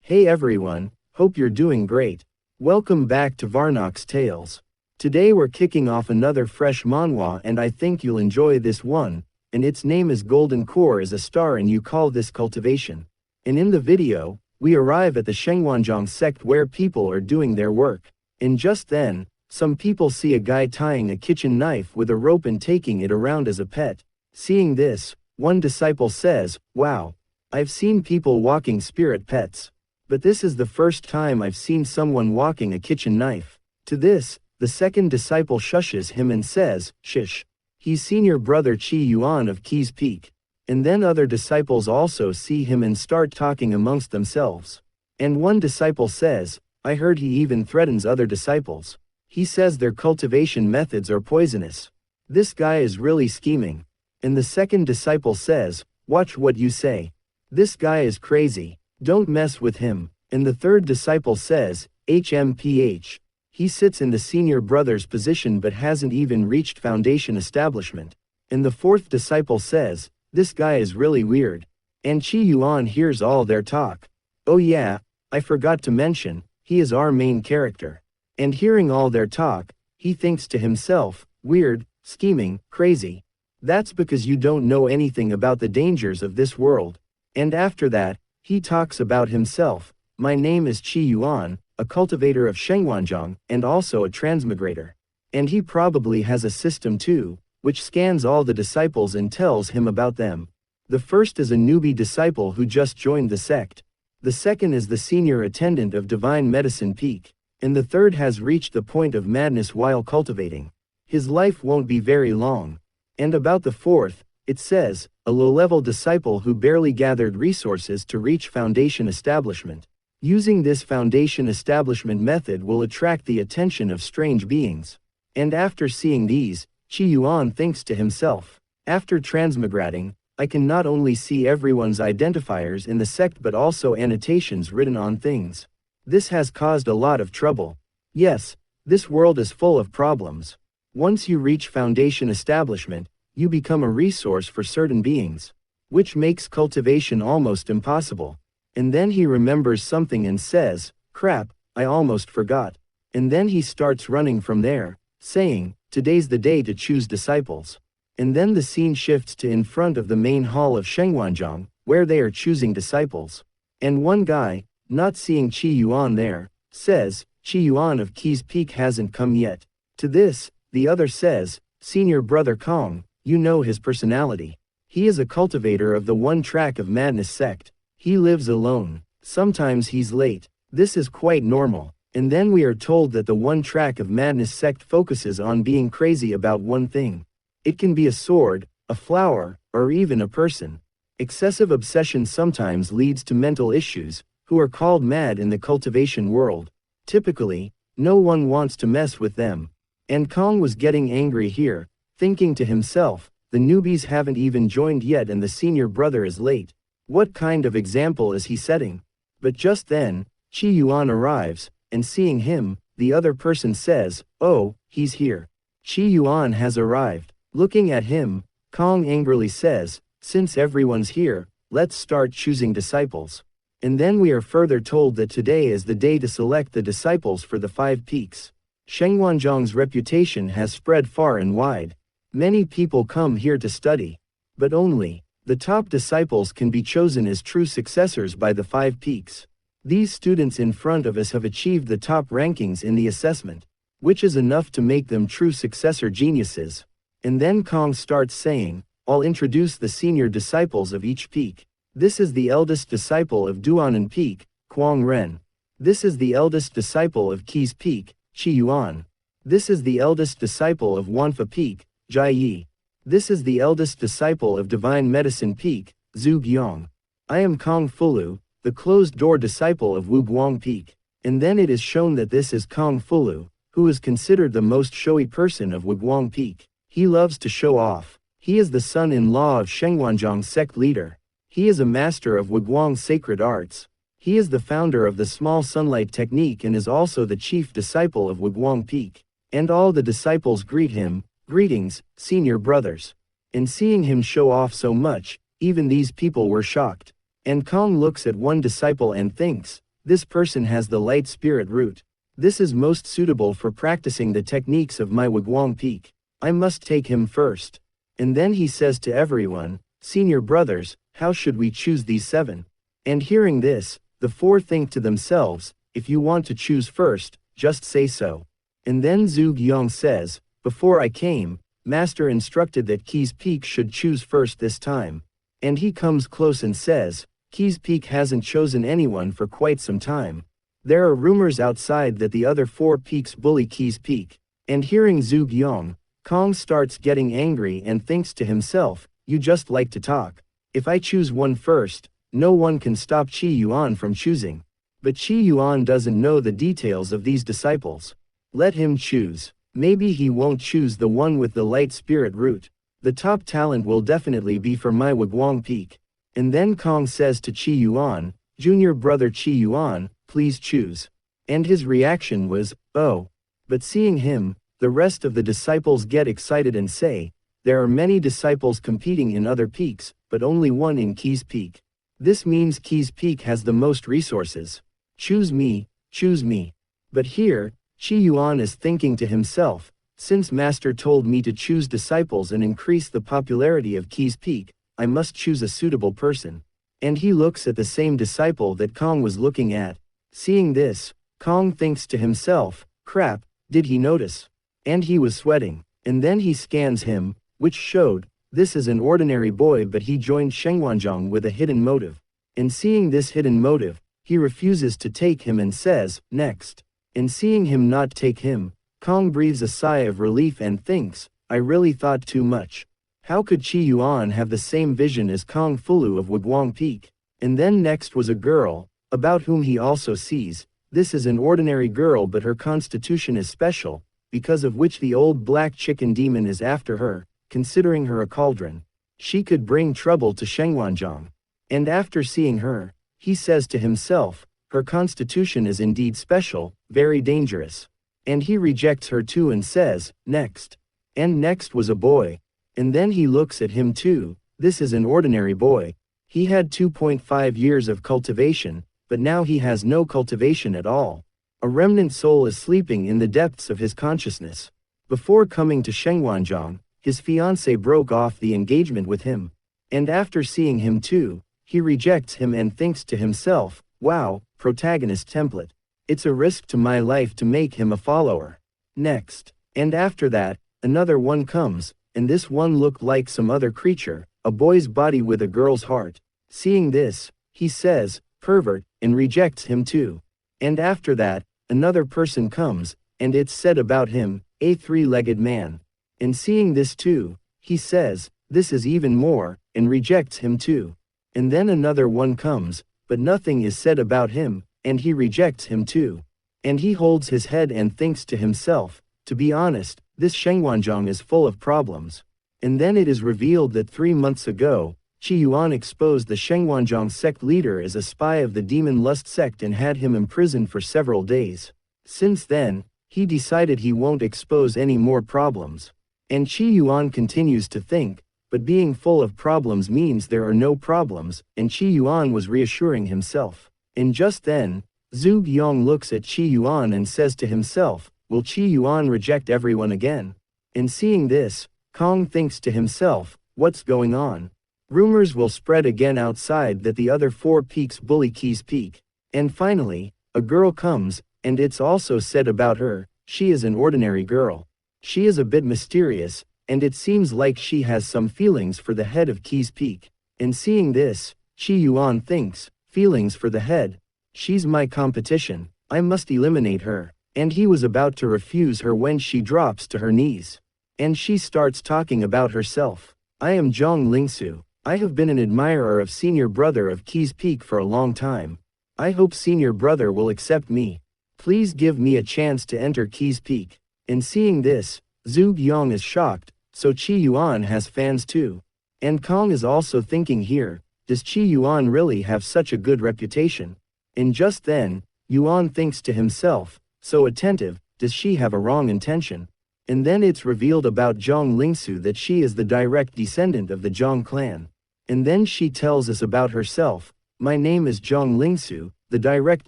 Hey everyone, hope you're doing great. Welcome back to VarnoxTales. Today we're kicking off another fresh manhwa and I think you'll enjoy this one, and its name is Golden Core is a star and you call this cultivation. And in the video, we arrive at the Shengwanjiang sect where people are doing their work. And just then, some people see a guy tying a kitchen knife with a rope and taking it around as a pet. Seeing this, one disciple says, "Wow, I've seen people walking spirit pets. But this is the first time I've seen someone walking a kitchen knife." To this, the second disciple shushes him and says, "Shish. He's seen your brother Chi Yuan of Keys Peak." And then other disciples also see him and start talking amongst themselves. And one disciple says, "I heard he even threatens other disciples. He says their cultivation methods are poisonous. This guy is really scheming." And the second disciple says, "Watch what you say. This guy is crazy. Don't mess with him." And the third disciple says, "HMPH. He sits in the senior brother's position but hasn't even reached foundation establishment." And the fourth disciple says, "This guy is really weird." And Chi Yuan hears all their talk. "Oh yeah, I forgot to mention, he is our main character." And hearing all their talk, he thinks to himself, "Weird, scheming, crazy. That's because you don't know anything about the dangers of this world." And after that, he talks about himself, "My name is Chi Yuan, a cultivator of Shengwanjiang, and also a transmigrator." And he probably has a system too, which scans all the disciples and tells him about them. The first is a newbie disciple who just joined the sect. The second is the senior attendant of Divine Medicine Peak. And the third has reached the point of madness while cultivating. His life won't be very long. And about the fourth, it says, a low-level disciple who barely gathered resources to reach foundation establishment. Using this foundation establishment method will attract the attention of strange beings. And after seeing these, Chi Yuan thinks to himself, "After transmigrating, I can not only see everyone's identifiers in the sect but also annotations written on things. This has caused a lot of trouble. Yes, this world is full of problems. Once you reach foundation establishment, you become a resource for certain beings, which makes cultivation almost impossible." And then he remembers something and says, "Crap, I almost forgot." And then he starts running from there, saying, "Today's the day to choose disciples." And then the scene shifts to in front of the main hall of Shengwanjiang, where they are choosing disciples. And one guy, not seeing Chi Yuan there, says, "Chi Yuan of Keys Peak hasn't come yet." To this, the other says, "Senior brother Kong, you know his personality. He is a cultivator of the One Track of Madness sect. He lives alone. Sometimes he's late. This is quite normal." And then we are told that the One Track of Madness sect focuses on being crazy about one thing. It can be a sword, a flower, or even a person. Excessive obsession sometimes leads to mental issues, who are called mad in the cultivation world. Typically, no one wants to mess with them. And Kong was getting angry here, thinking to himself, "The newbies haven't even joined yet and the senior brother is late. What kind of example is he setting?" But just then, Chi Yuan arrives, and seeing him, the other person says, "Oh, he's here." Chi Yuan has arrived. Looking at him, Kong angrily says, "Since everyone's here, let's start choosing disciples." And then we are further told that today is the day to select the disciples for the 5 peaks. Shengwanjiang's reputation has spread far and wide. Many people come here to study. But only the top disciples can be chosen as true successors by the 5 peaks. These students in front of us have achieved the top rankings in the assessment, which is enough to make them true successor geniuses. And then Kong starts saying, "I'll introduce the senior disciples of each peak. This is the eldest disciple of Duanan Peak, Kwang Ren. This is the eldest disciple of Keys Peak, Chi Yuan. This is the eldest disciple of Wanfa Peak, Jai Yi. This is the eldest disciple of Divine Medicine Peak, Zhu Gyong. I am Kong Fulu, the closed-door disciple of Wu Guang Peak." And then it is shown that this is Kong Fulu, who is considered the most showy person of Wu Guang Peak. He loves to show off. He is the son-in-law of Shengwanjiang sect leader. He is a master of Wu Guang sacred arts. He is the founder of the small sunlight technique and is also the chief disciple of Wu Guang Peak. And all the disciples greet him, "Greetings, senior brothers." And seeing him show off so much, even these people were shocked. And Kong looks at one disciple and thinks, This person has the light spirit root. This is most suitable for practicing the techniques of my Wigwam peak. I must take him first. And then he says to everyone, senior brothers, how should we choose these 7? And hearing this, the 4 think to themselves, if you want to choose first, just say so. And then Zhuge Yong says, before I came, Master instructed that Ki's Peak should choose first this time. And he comes close and says, Ki's Peak hasn't chosen anyone for quite some time. There are rumors outside that the other 4 peaks bully Ki's Peak. And hearing Zhuge Yong, Kong starts getting angry and thinks to himself, you just like to talk. If I choose one first, no one can stop Qi Yuan from choosing. But Qi Yuan doesn't know the details of these disciples. Let him choose. Maybe he won't choose the one with the light spirit root. The top talent will definitely be for my Wigwam peak. And then Kong says to Qi Yuan, junior brother Qi Yuan, please choose. And his reaction was, oh. But seeing him, the rest of the disciples get excited and say, there are many disciples competing in other peaks, but only one in Ki's Peak. This means Ki's Peak has the most resources. Choose me, choose me. But here, Qi Yuan is thinking to himself, since Master told me to choose disciples and increase the popularity of Ki's Peak, I must choose a suitable person. And he looks at the same disciple that Kong was looking at. Seeing this, Kong thinks to himself, crap, did he notice? And he was sweating. And then he scans him, which showed, this is an ordinary boy, but he joined Shengwanzhong with a hidden motive. And seeing this hidden motive, he refuses to take him and says, next. And seeing him not take him, Kong breathes a sigh of relief and thinks, I really thought too much. How could Qi Yuan have the same vision as Kong Fulu of Wigwam Peak? And then next was a girl, about whom he also sees, this is an ordinary girl but her constitution is special, because of which the old black chicken demon is after her, considering her a cauldron. She could bring trouble to Shengwanzhong. And after seeing her, he says to himself, her constitution is indeed special, very dangerous. And he rejects her too and says, next. And next was a boy. And then he looks at him too, this is an ordinary boy. He had 2.5 years of cultivation, but now he has no cultivation at all. A remnant soul is sleeping in the depths of his consciousness. Before coming to Shengwanzhong, his fiancée broke off the engagement with him. And after seeing him too, he rejects him and thinks to himself, wow, protagonist template. It's a risk to my life to make him a follower. Next. And after that, another one comes, and this one looked like some other creature, a boy's body with a girl's heart. Seeing this, he says, pervert, and rejects him too. And after that, another person comes, and it's said about him, a 3-legged man. And seeing this too, he says, this is even more, and rejects him too. And then another one comes, but nothing is said about him, and he rejects him too. And he holds his head and thinks to himself, to be honest, this Shengwanzhong is full of problems. And then it is revealed that 3 months ago, Qi Yuan exposed the Shengwanzhong sect leader as a spy of the demon lust sect and had him imprisoned for several days. Since then, he decided he won't expose any more problems. And Qi Yuan continues to think, but being full of problems means there are no problems, and Qi Yuan was reassuring himself. And just then, Zhuge Yong looks at Qi Yuan and says to himself, will Qi Yuan reject everyone again? And seeing this, Kong thinks to himself, what's going on? Rumors will spread again outside that the other 4 peaks bully Ki's Peak. And finally, a girl comes, and it's also said about her, she is an ordinary girl. She is a bit mysterious, and it seems like she has some feelings for the head of Ki's Peak. And seeing this, Qi Yuan thinks, feelings for the head? She's my competition, I must eliminate her. And he was about to refuse her when she drops to her knees. And she starts talking about herself. I am Zhang Lingsu. I have been an admirer of senior brother of Ki's Peak for a long time. I hope senior brother will accept me. Please give me a chance to enter Ki's Peak. And seeing this, Zhuge Yong is shocked, so Qi Yuan has fans too. And Kong is also thinking here, does Qi Yuan really have such a good reputation? And just then, Yuan thinks to himself, so attentive, does she have a wrong intention? And then it's revealed about Zhang Lingsu that she is the direct descendant of the Zhang clan. And then she tells us about herself, my name is Zhang Lingsu, the direct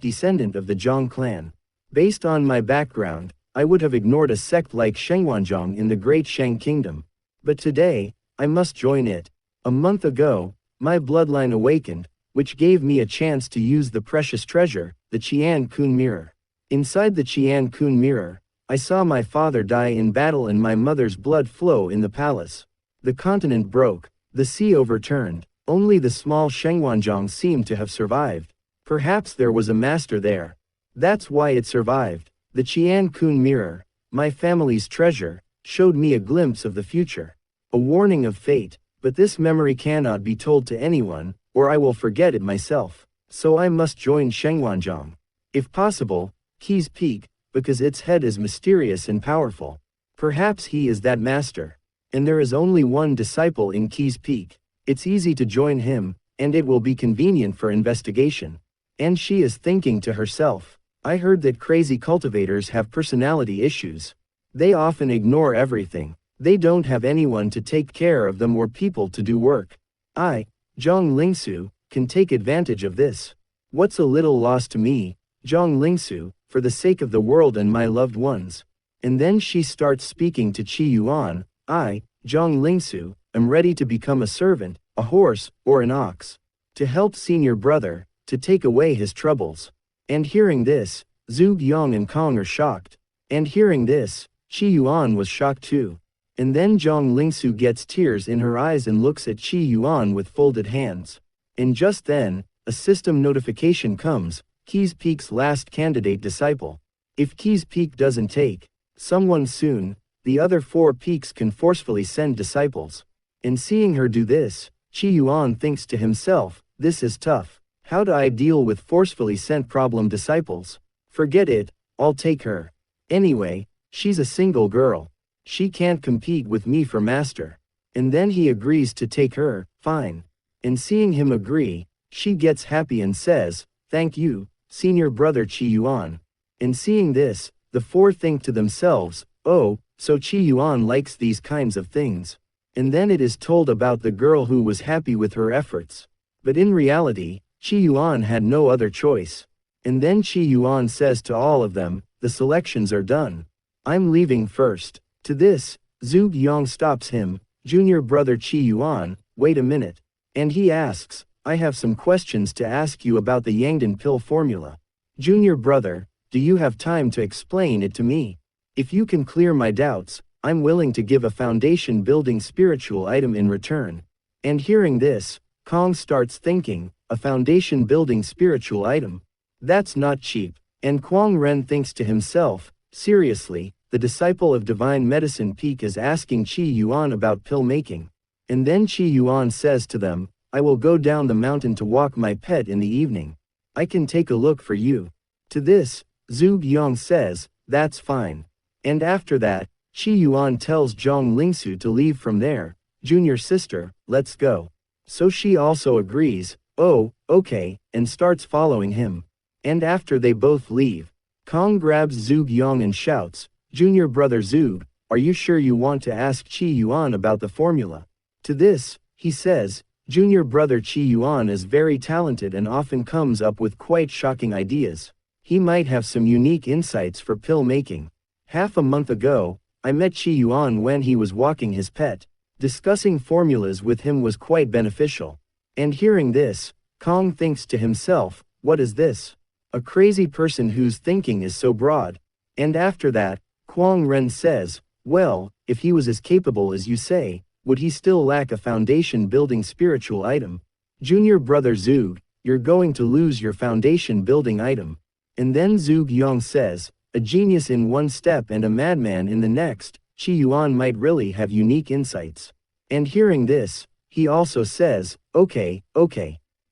descendant of the Zhang clan. Based on my background, I would have ignored a sect like Shenghuanzhong in the Great Shang Kingdom. But today, I must join it. A month ago, my bloodline awakened, which gave me a chance to use the precious treasure, the Qian Kun mirror. Inside the Qian Kun mirror, I saw my father die in battle and my mother's blood flow in the palace. The continent broke, the sea overturned, only the small Shenghuanzhong seemed to have survived. Perhaps there was a master there. That's why it survived. The Qian Kun mirror, my family's treasure, showed me a glimpse of the future. A warning of fate, but this memory cannot be told to anyone, or I will forget it myself. So I must join Shenghuanzhong. If possible, Q's Peak, because its head is mysterious and powerful. Perhaps he is that master. And there is only one disciple in Q's Peak. It's easy to join him, and it will be convenient for investigation. And she is thinking to herself, I heard that crazy cultivators have personality issues. They often ignore everything. They don't have anyone to take care of them or people to do work. I, Zhang Lingsu, can take advantage of this. What's a little loss to me, Zhang Lingsu, for the sake of the world and my loved ones? And then she starts speaking to Qi Yuan. I, Zhang Lingsu, am ready to become a servant, a horse, or an ox. To help senior brother, to take away his troubles. And hearing this, Zhu Yang and Kong are shocked. And hearing this, Qi Yuan was shocked too. And then Zhang Lingsu gets tears in her eyes and looks at Qi Yuan with folded hands. And just then, a system notification comes, Q's Peak's last candidate disciple. If Q's Peak doesn't take someone soon, the other 4 peaks can forcefully send disciples. And seeing her do this, Qi Yuan thinks to himself, this is tough. How do I deal with forcefully sent problem disciples? Forget it, I'll take her. Anyway, she's a single girl. She can't compete with me for master. And then he agrees to take her, fine. And seeing him agree, she gets happy and says, thank you, senior brother Qi Yuan. And seeing this, the 4 think to themselves, oh, so Qi Yuan likes these kinds of things. And then it is told about the girl who was happy with her efforts. But in reality, Qi Yuan had no other choice. And then Qi Yuan says to all of them, the selections are done. I'm leaving first. To this, Zhu Yang stops him, junior brother Qi Yuan, wait a minute. And he asks, I have some questions to ask you about the Yangdan pill formula. Junior brother, do you have time to explain it to me? If you can clear my doubts, I'm willing to give a foundation building spiritual item in return. And hearing this, Kong starts thinking, a foundation building spiritual item? That's not cheap. And Kwang Ren thinks to himself, seriously, the disciple of divine medicine Peak is asking Qi Yuan about pill making. And then Qi Yuan says to them, I will go down the mountain to walk my pet in the evening. I can take a look for you. To this, Zhu Yang says, that's fine. And after that, Qi Yuan tells Zhang Lingsu to leave from there, junior sister, let's go. So she also agrees, oh, okay, and starts following him. And after they both leave, Kong grabs Zhu Yang and shouts, junior brother Zhu, are you sure you want to ask Qi Yuan about the formula? To this, he says, junior brother Qi Yuan is very talented and often comes up with quite shocking ideas. He might have some unique insights for pill making. Half a month ago, I met Qi Yuan when he was walking his pet. Discussing formulas with him was quite beneficial. And hearing this, Kong thinks to himself, what is this? A crazy person whose thinking is so broad. And after that, Kwang Ren says, well, if he was as capable as you say, would he still lack a foundation building spiritual item? Junior brother Zhu, you're going to lose your foundation building item. And then Zhu Yang says, a genius in one step and a madman in the next, Qi Yuan might really have unique insights. And hearing this, he also says, okay,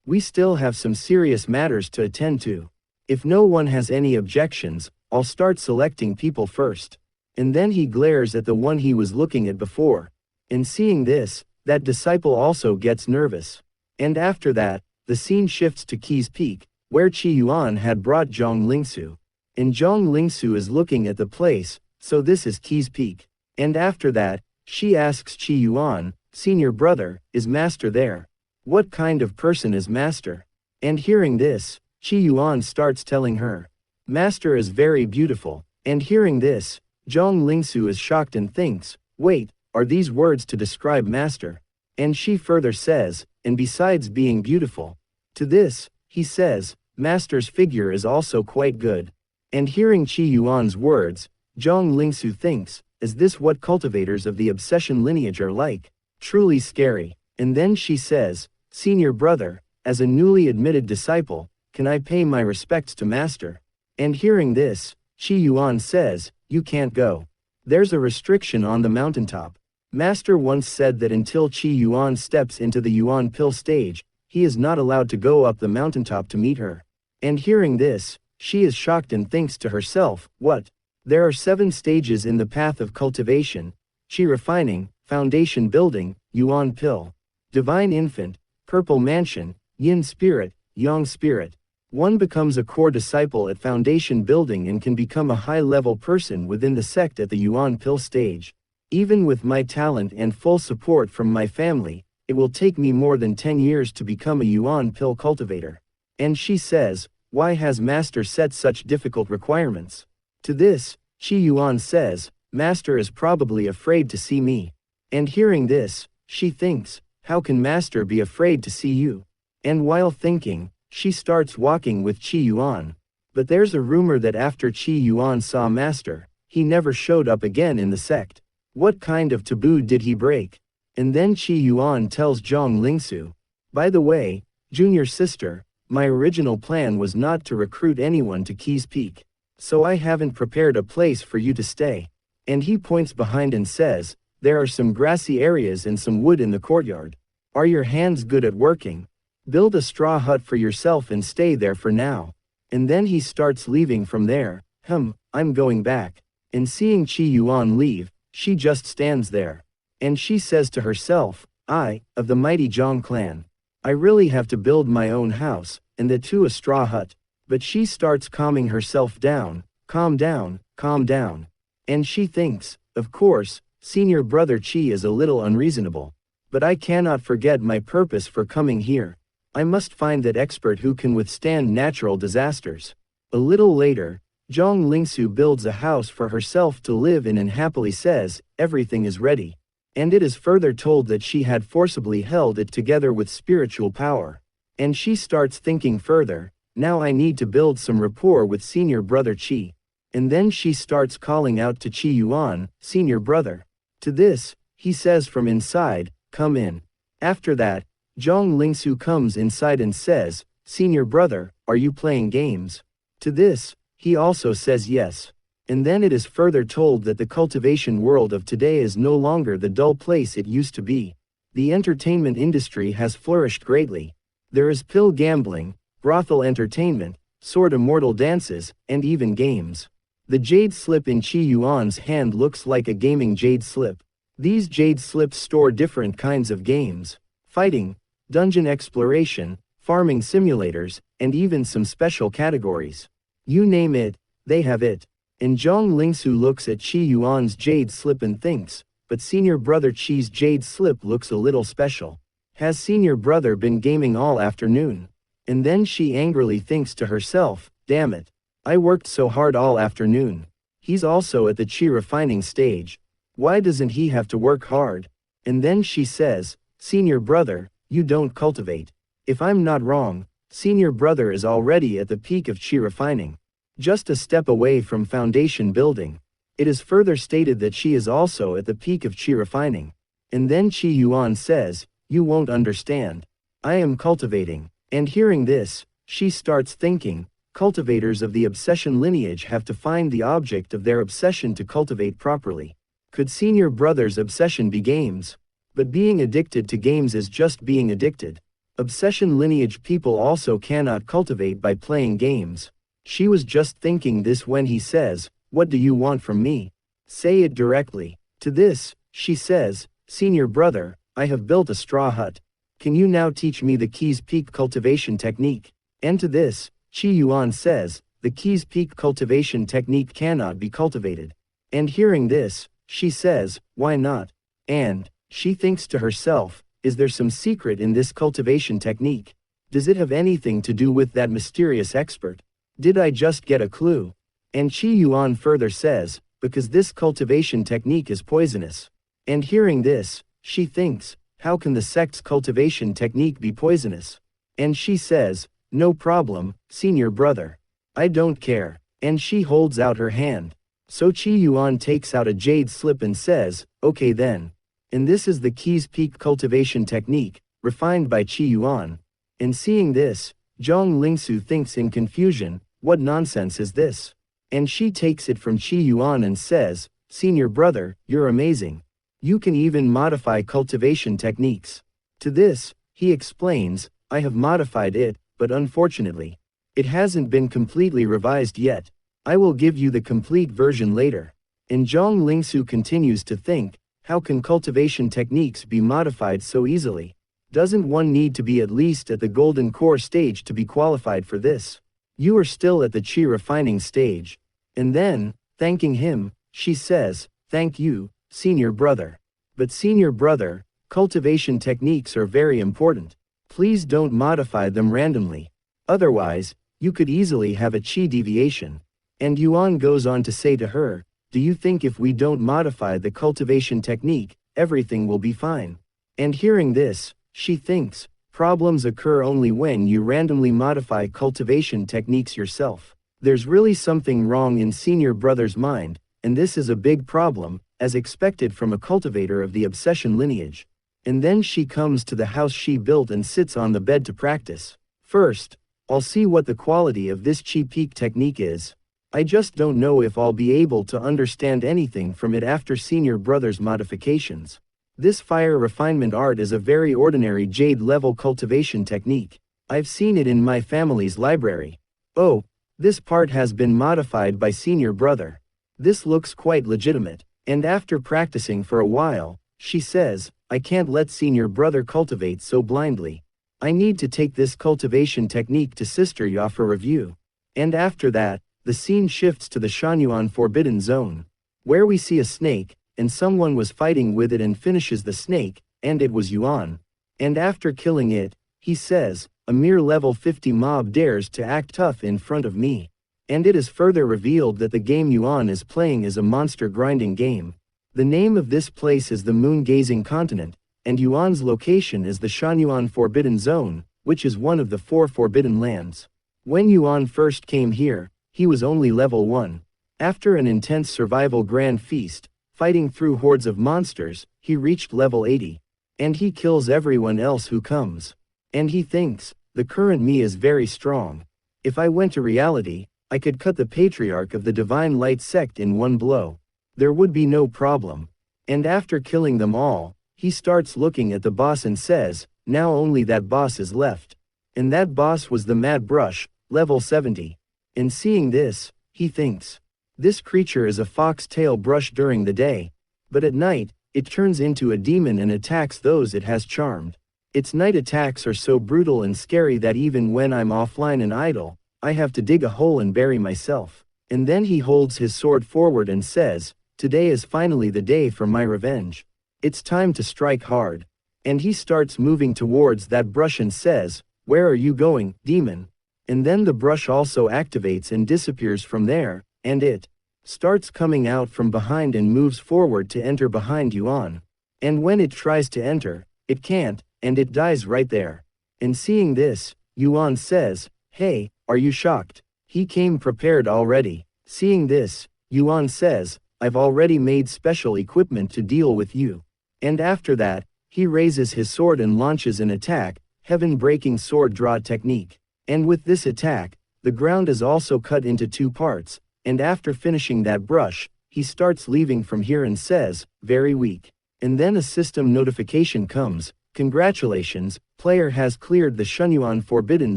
we still have some serious matters to attend to. If no one has any objections, I'll start selecting people first. And then he glares at the one he was looking at before. And seeing this, that disciple also gets nervous. And after that, the scene shifts to Q's Peak, where Qi Yuan had brought Zhang Lingsu. And Zhang Lingsu is looking at the place, so this is Q's Peak. And after that, she asks Qi Yuan, senior brother, is master there? What kind of person is master? And hearing this, Chi Yuan starts telling her, "Master is very beautiful." And hearing this, Zhang Lingsu is shocked and thinks, "Wait, are these words to describe master?" And she further says, "And besides being beautiful." To this, he says, "Master's figure is also quite good." And hearing Chi Yuan's words, Zhang Lingsu thinks, "Is this what cultivators of the obsession lineage are like? Truly scary." And then she says, "Senior brother, as a newly admitted disciple, can I pay my respects to master?" And hearing this, Chi Yuan says, "You can't go. There's a restriction on the mountaintop. Master once said that until Chi Yuan steps into the Yuan pill stage, he is not allowed to go up the mountaintop to meet her." And hearing this, she is shocked and thinks to herself, "What? There are 7 stages in the path of cultivation: Chi refining, foundation building, Yuan pill, divine infant, purple mansion, yin spirit, yang spirit. One becomes a core disciple at foundation building and can become a high-level person within the sect at the Yuan pill stage. Even with my talent and full support from my family, it will take me more than 10 years to become a Yuan pill cultivator." And she says, "Why has master set such difficult requirements?" To this, Chi Yuan says, "Master is probably afraid to see me." And hearing this, she thinks, "How can master be afraid to see you?" And while thinking, she starts walking with Chi Yuan. But there's a rumor that after Chi Yuan saw master, he never showed up again in the sect. What kind of taboo did he break? And then Chi Yuan tells Zhang Lingsu, "By the way, junior sister, my original plan was not to recruit anyone to Keys Peak. So I haven't prepared a place for you to stay." And he points behind and says, "There are some grassy areas and some wood in the courtyard. Are your hands good at working? Build a straw hut for yourself and stay there for now." And then he starts leaving from there. I'm going back." And seeing Chi Yuan leave, she just stands there. And she says to herself, "I, of the mighty Zhang clan, I really have to build my own house, and that too a straw hut." But she starts calming herself down. Calm down, calm down. And she thinks, "Of course, senior brother Chi is a little unreasonable. But I cannot forget my purpose for coming here. I must find that expert who can withstand natural disasters." A little later, Zhang Lingsu builds a house for herself to live in and happily says, "Everything is ready." And it is further told that she had forcibly held it together with spiritual power. And she starts thinking further, "Now I need to build some rapport with senior brother Chi." And then she starts calling out to Chi Yuan, "Senior brother." To this, he says from inside, "Come in." After that, Zhang Lingsu comes inside and says, "Senior brother, are you playing games?" To this, he also says yes. And then it is further told that the cultivation world of today is no longer the dull place it used to be. The entertainment industry has flourished greatly. There is pill gambling, brothel entertainment, sword immortal dances, and even games. The jade slip in Chi Yuan's hand looks like a gaming jade slip. These jade slips store different kinds of games: fighting, dungeon exploration, farming simulators, and even some special categories. You name it, they have it. And Zhang Lingsu looks at Chi Yuan's jade slip and thinks, "But senior brother Chi's jade slip looks a little special. Has senior brother been gaming all afternoon?" And then she angrily thinks to herself, "Damn it. I worked so hard all afternoon. He's also at the Chi refining stage. Why doesn't he have to work hard?" And then she says, "Senior brother, you don't cultivate. If I'm not wrong, senior brother is already at the peak of Chi refining. Just a step away from foundation building." It is further stated that she is also at the peak of Chi refining. And then Chi Yuan says, "You won't understand. I am cultivating." And hearing this, she starts thinking, cultivators of the obsession lineage have to find the object of their obsession to cultivate properly. Could senior brother's obsession be games? But being addicted to games is just being addicted. Obsession lineage people also cannot cultivate by playing games. She was just thinking this when he says, "What do you want from me? Say it directly." To this, she says, "Senior brother, I have built a straw hut. Can you now teach me the Keys Peak cultivation technique?" And to this, Chi Yuan says, "The Keys Peak cultivation technique cannot be cultivated." And hearing this, she says, "Why not?" And she thinks to herself, "Is there some secret in this cultivation technique?" Does it have anything to do with that mysterious expert? Did I just get a clue? And Qi Yuan further says, because this cultivation technique is poisonous. And hearing this, she thinks, how can the sect's cultivation technique be poisonous? And she says, no problem, senior brother. I don't care. And she holds out her hand. So Qi Yuan takes out a jade slip and says, okay then. And this is the Qi's peak cultivation technique, refined by Qi Yuan. And seeing this, Zhang Lingsu thinks in confusion, what nonsense is this? And she takes it from Qi Yuan and says, senior brother, you're amazing. You can even modify cultivation techniques. To this, he explains, I have modified it, but unfortunately, it hasn't been completely revised yet. I will give you the complete version later. And Zhang Lingsu continues to think, how can cultivation techniques be modified so easily? Doesn't one need to be at least at the golden core stage to be qualified for this? You are still at the Qi refining stage. And then, thanking him, she says, thank you, senior brother. But senior brother, cultivation techniques are very important. Please don't modify them randomly. Otherwise, you could easily have a Qi deviation. And Yuan goes on to say to her, do you think if we don't modify the cultivation technique, everything will be fine? And hearing this, she thinks, problems occur only when you randomly modify cultivation techniques yourself. There's really something wrong in senior brother's mind, and this is a big problem, as expected from a cultivator of the obsession lineage. And then she comes to the house she built and sits on the bed to practice. First, I'll see what the quality of this Qi peak technique is. I just don't know if I'll be able to understand anything from it after senior brother's modifications. This fire refinement art is a very ordinary jade level cultivation technique. I've seen it in my family's library. Oh, this part has been modified by senior brother. This looks quite legitimate. And after practicing for a while, she says, I can't let senior brother cultivate so blindly. I need to take this cultivation technique to Sister Ya for review. And after that, the scene shifts to the Shanyuan Forbidden Zone, where we see a snake, and someone was fighting with it and finishes the snake, and it was Yuan. And after killing it, he says, a mere level 50 mob dares to act tough in front of me. And it is further revealed that the game Yuan is playing is a monster grinding game. The name of this place is the Moon-Gazing Continent, and Yuan's location is the Shanyuan Forbidden Zone, which is one of the 4 forbidden lands. When Yuan first came here, he was only level 1. After an intense survival grand feast, fighting through hordes of monsters, he reached level 80. And he kills everyone else who comes. And he thinks, the current me is very strong. If I went to reality, I could cut the patriarch of the Divine Light sect in one blow. There would be no problem. And after killing them all, he starts looking at the boss and says, now only that boss is left. And that boss was the Mad Brush, level 70. And seeing this, he thinks, this creature is a fox-tail brush during the day. But at night, it turns into a demon and attacks those it has charmed. Its night attacks are so brutal and scary that even when I'm offline and idle, I have to dig a hole and bury myself. And then he holds his sword forward and says, today is finally the day for my revenge. It's time to strike hard. And he starts moving towards that brush and says, where are you going, demon? And then the brush also activates and disappears from there, and it starts coming out from behind and moves forward to enter behind Yuan. And when it tries to enter, it can't, and it dies right there. And seeing this, Yuan says, hey, are you shocked? He came prepared already. Seeing this, Yuan says, I've already made special equipment to deal with you. And after that, he raises his sword and launches an attack, heaven-breaking sword draw technique. And with this attack, the ground is also cut into 2 parts, and after finishing that brush, he starts leaving from here and says, very weak. And then a system notification comes, congratulations, player has cleared the Shenyuan Forbidden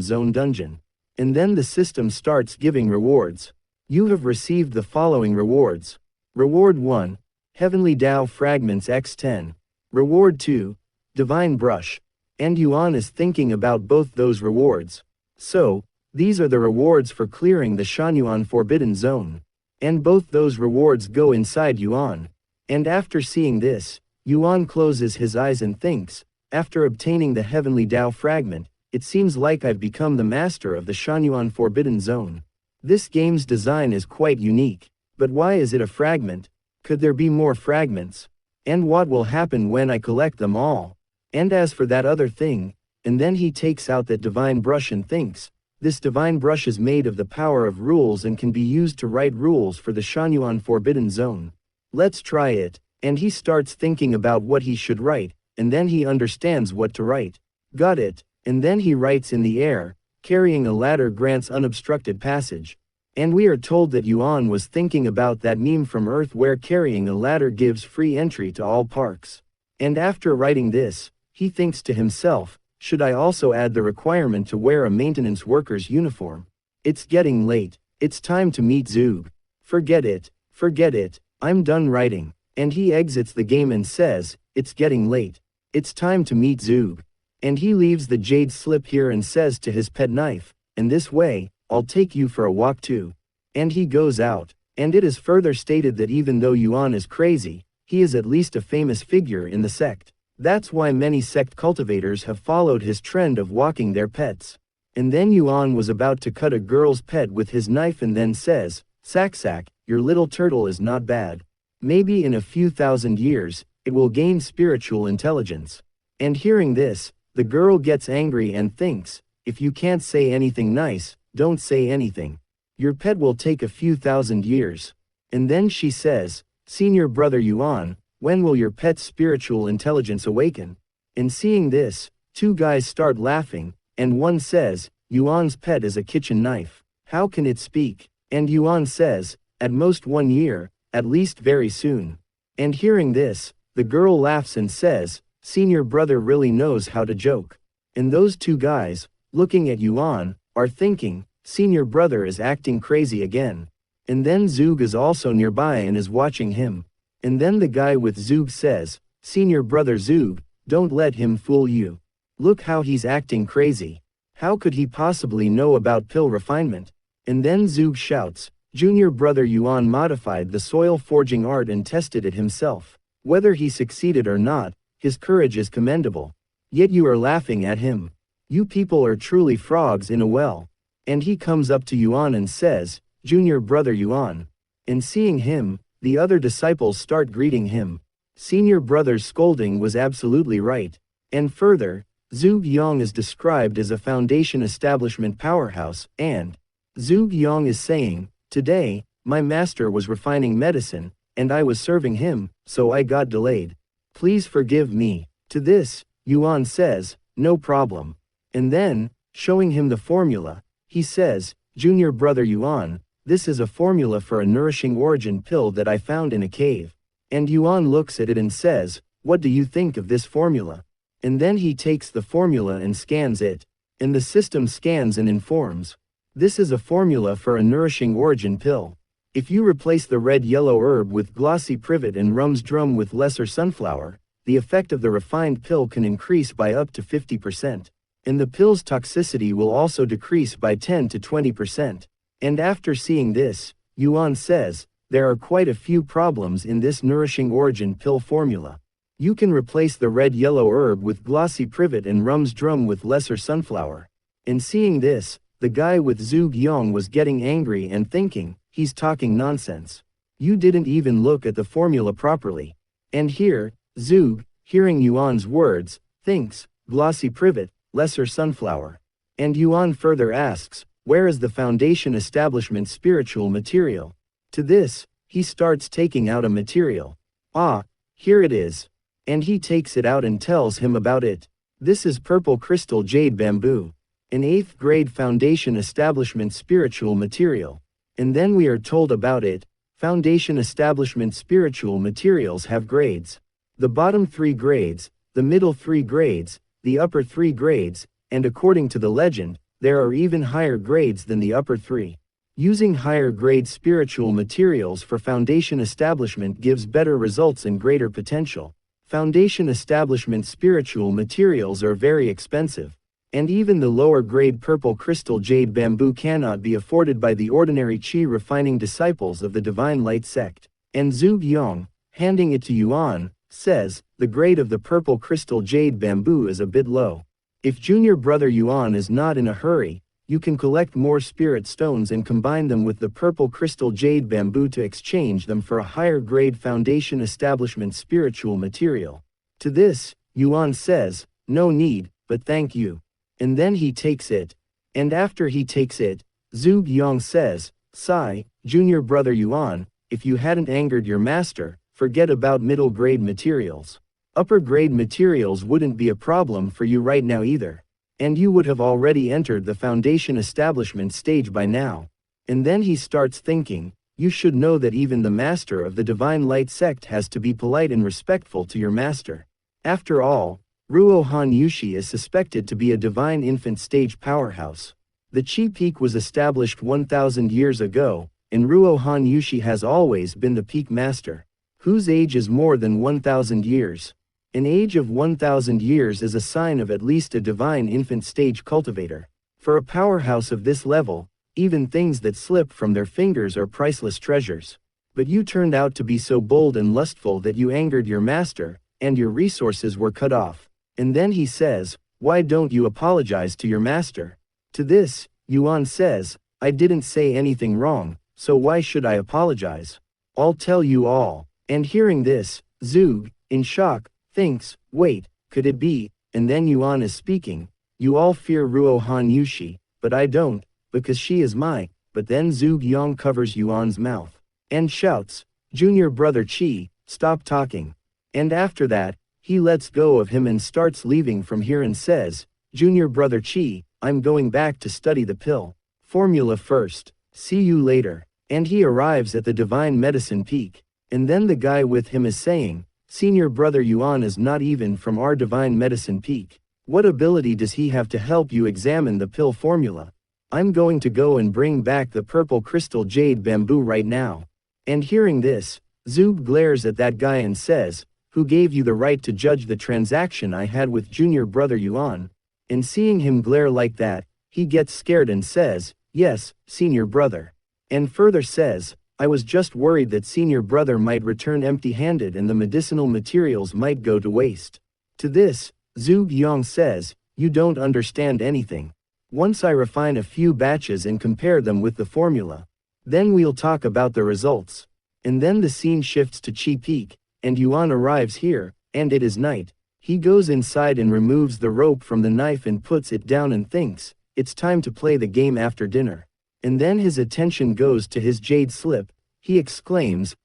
Zone dungeon. And then the system starts giving rewards. You have received the following rewards. Reward 1, Heavenly Tao Fragments x10. Reward 2, Divine Brush. And Yuan is thinking about both those rewards. So, these are the rewards for clearing the Shanyuan Forbidden Zone. And both those rewards go inside Yuan. And after seeing this, Yuan closes his eyes and thinks, after obtaining the Heavenly Tao Fragment, It seems like I've become the master of the Shanyuan Forbidden Zone. This game's design is quite unique. But why is it a fragment? Could there be more fragments? And what will happen when I collect them all? And as for that other thing, and then he takes out that divine brush and thinks, this divine brush is made of the power of rules and can be used to write rules for the Shanyuan Forbidden Zone. Let's try it. And he starts thinking about what he should write, and then he understands what to write. Got it. And then he writes in the air, carrying a ladder grants unobstructed passage. And we are told that Yuan was thinking about that meme from Earth where carrying a ladder gives free entry to all parks. And after writing this, he thinks to himself, should I also add the requirement to wear a maintenance worker's uniform? It's getting late. It's time to meet Zug. Forget it, I'm done writing. And he exits the game and says, it's getting late. It's time to meet Zug. And he leaves the jade slip here and says to his pet knife, and this way, I'll take you for a walk too. And he goes out. And it is further stated that even though Yuan is crazy, he is at least a famous figure in the sect. That's why many sect cultivators have followed his trend of walking their pets. And then Yuan was about to cut a girl's pet with his knife and then says, Sack, your little turtle is not bad. Maybe in a few thousand years, it will gain spiritual intelligence. And hearing this, the girl gets angry and thinks, if you can't say anything nice, don't say anything. Your pet will take a few thousand years. And then she says, Senior brother Yuan, when will your pet's spiritual intelligence awaken? And seeing this, two guys start laughing, and one says, Yuan's pet is a kitchen knife. How can it speak? And Yuan says, at most 1 year, at least very soon. And hearing this, the girl laughs and says, Senior brother really knows how to joke. And those two guys, looking at Yuan, are thinking, Senior brother is acting crazy again. And then Zug is also nearby and is watching him. And then the guy with Zug says, Senior brother Zug, don't let him fool you. Look how he's acting crazy. How could he possibly know about pill refinement? And then Zug shouts, Junior brother Yuan modified the soil forging art and tested it himself. Whether he succeeded or not, his courage is commendable. Yet you are laughing at him. You people are truly frogs in a well. And he comes up to Yuan and says, Junior brother Yuan. And seeing him, the other disciples start greeting him. Senior brother's scolding was absolutely right. And further, Zug Yang is described as a foundation establishment powerhouse, and Zug Yang is saying, today, my master was refining medicine, and I was serving him, so I got delayed. Please forgive me. To this, Yuan says, no problem. And then, showing him the formula, he says, Junior brother Yuan, this is a formula for a nourishing origin pill that I found in a cave. And Yuan looks at it and says, what do you think of this formula? And then he takes the formula and scans it. And the system scans and informs. This is a formula for a nourishing origin pill. If you replace the red-yellow herb with glossy privet and rum's drum with lesser sunflower, the effect of the refined pill can increase by up to 50%. And the pill's toxicity will also decrease by 10 to 20%. And after seeing this, Yuan says, there are quite a few problems in this nourishing origin pill formula. You can replace the red-yellow herb with glossy privet and rum's drum with lesser sunflower. And seeing this, the guy with Zug Yang was getting angry and thinking, he's talking nonsense. You didn't even look at the formula properly. And here, Zug, hearing Yuan's words, thinks, glossy privet, lesser sunflower. And Yuan further asks, where is the foundation establishment spiritual material? To this, he starts taking out a material. Ah, here it is. And he takes it out and tells him about it. This is purple crystal jade bamboo. An 8th grade foundation establishment spiritual material. And then we are told about it. Foundation establishment spiritual materials have grades. The bottom 3 grades, the middle 3 grades, the upper 3 grades, and according to the legend, there are even higher grades than the upper 3. Using higher grade spiritual materials for foundation establishment gives better results and greater potential. Foundation establishment spiritual materials are very expensive. And even the lower grade purple crystal jade bamboo cannot be afforded by the ordinary chi refining disciples of the Divine Light sect. And Zug Yang, handing it to Yuan, says, the grade of the purple crystal jade bamboo is a bit low. If junior brother Yuan is not in a hurry, you can collect more spirit stones and combine them with the purple crystal jade bamboo to exchange them for a higher grade foundation establishment spiritual material. To this, Yuan says, no need, but thank you. And then he takes it. And after he takes it, Zhuge Yang says, sigh, junior brother Yuan, if you hadn't angered your master, forget about middle grade materials. Upper grade materials wouldn't be a problem for you right now either. And you would have already entered the foundation establishment stage by now. And then he starts thinking, you should know that even the master of the Divine Light sect has to be polite and respectful to your master. After all, Ruo Han Yushi is suspected to be a divine infant stage powerhouse. The Qi peak was established 1,000 years ago, and Ruo Han Yushi has always been the peak master, whose age is more than 1,000 years. An age of 1,000 years is a sign of at least a divine infant stage cultivator. For a powerhouse of this level, even things that slip from their fingers are priceless treasures. But you turned out to be so bold and lustful that you angered your master, and your resources were cut off. And then he says, why don't you apologize to your master? To this, Yuan says, I didn't say anything wrong, so why should I apologize? I'll tell you all. And hearing this, Zhuge, in shock, thinks, wait, could it be? And then Yuan is speaking, you all fear Ruo Han Yushi, but I don't, because she is my. But then Zhuge Yang covers Yuan's mouth, and shouts, junior brother Qi, stop talking. And after that, he lets go of him and starts leaving from here and says, junior brother Qi, I'm going back to study the pill formula first, see you later. And he arrives at the divine medicine peak. And then the guy with him is saying, senior brother Yuan is not even from our divine medicine peak. What ability does he have to help you examine the pill formula? I'm going to go and bring back the purple crystal jade bamboo right now. And hearing this, Zhuge glares at that guy and says, who gave you the right to judge the transaction I had with junior brother Yuan? And seeing him glare like that, he gets scared and says, yes, senior brother. And further says, I was just worried that senior brother might return empty-handed and the medicinal materials might go to waste. To this, Zhuge Yang says, you don't understand anything. Once I refine a few batches and compare them with the formula, then we'll talk about the results. And then the scene shifts to Qi Peak, and Yuan arrives here, and it is night. He goes inside and removes the rope from the knife and puts it down and thinks, it's time to play the game after dinner. And then his attention goes to his jade slip. He exclaims,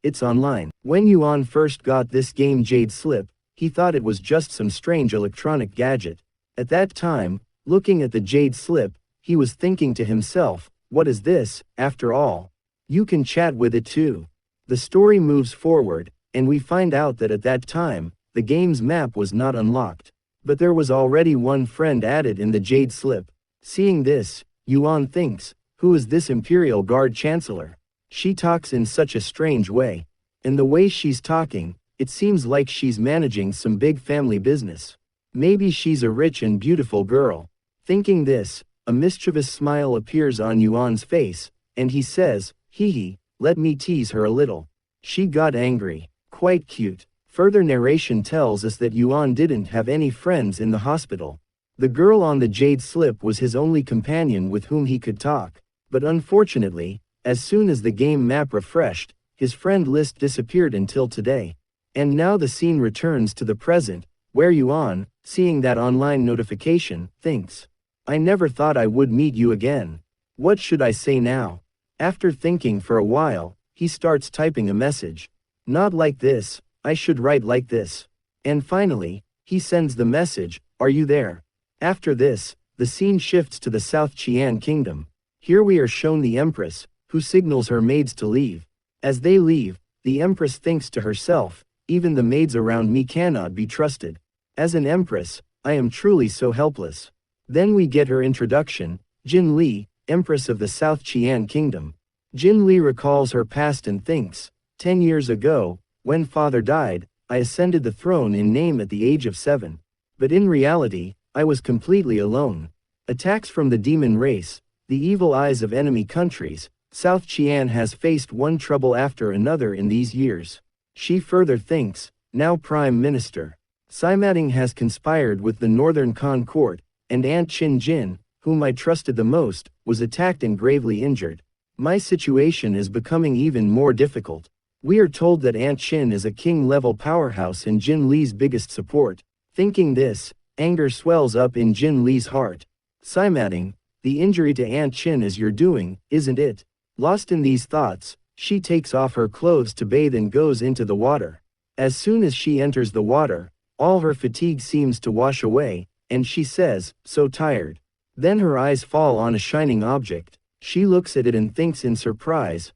it's online. When Yuan first got this game jade slip, he thought it was just some strange electronic gadget. At that time, looking at the jade slip, he was thinking to himself, what is this, after all? You can chat with it too. The story moves forward, and we find out that at that time, the game's map was not unlocked. But there was already one friend added in the jade slip. Seeing this, Yuan thinks, who is this Imperial Guard Chancellor? She talks in such a strange way. And the way she's talking, it seems like she's managing some big family business. Maybe she's a rich and beautiful girl. Thinking this, a mischievous smile appears on Yuan's face, and he says, hee, let me tease her a little. She got angry. Quite cute. Further narration tells us that Yuan didn't have any friends in the hospital. The girl on the jade slip was his only companion with whom he could talk. But unfortunately, as soon as the game map refreshed, his friend list disappeared until today. And now the scene returns to the present, where Yuan, seeing that online notification, thinks, I never thought I would meet you again. What should I say now? After thinking for a while, he starts typing a message. Not like this, I should write like this. And finally, he sends the message, are you there? After this, the scene shifts to the South Qian Kingdom. Here we are shown the Empress, who signals her maids to leave. As they leave, the Empress thinks to herself, even the maids around me cannot be trusted. As an Empress, I am truly so helpless. Then we get her introduction, Jin Li, Empress of the South Qian Kingdom. Jin Li recalls her past and thinks, 10 years ago, when father died, I ascended the throne in name at the age of 7. But in reality, I was completely alone. Attacks from the demon race, the evil eyes of enemy countries, South Qian has faced one trouble after another in these years. She further thinks, now Prime Minister. Saimating has conspired with the Northern Khan court, and Aunt Chin Jin, whom I trusted the most, was attacked and gravely injured. My situation is becoming even more difficult. We are told that Aunt Chin is a king-level powerhouse and Jin Li's biggest support. Thinking this, anger swells up in Jin Li's heart. Saimating, the injury to Aunt Chin is your doing, isn't it? Lost in these thoughts, she takes off her clothes to bathe and goes into the water. As soon as she enters the water, all her fatigue seems to wash away, and she says, "So tired." Then her eyes fall on a shining object. She looks at it and thinks in surprise,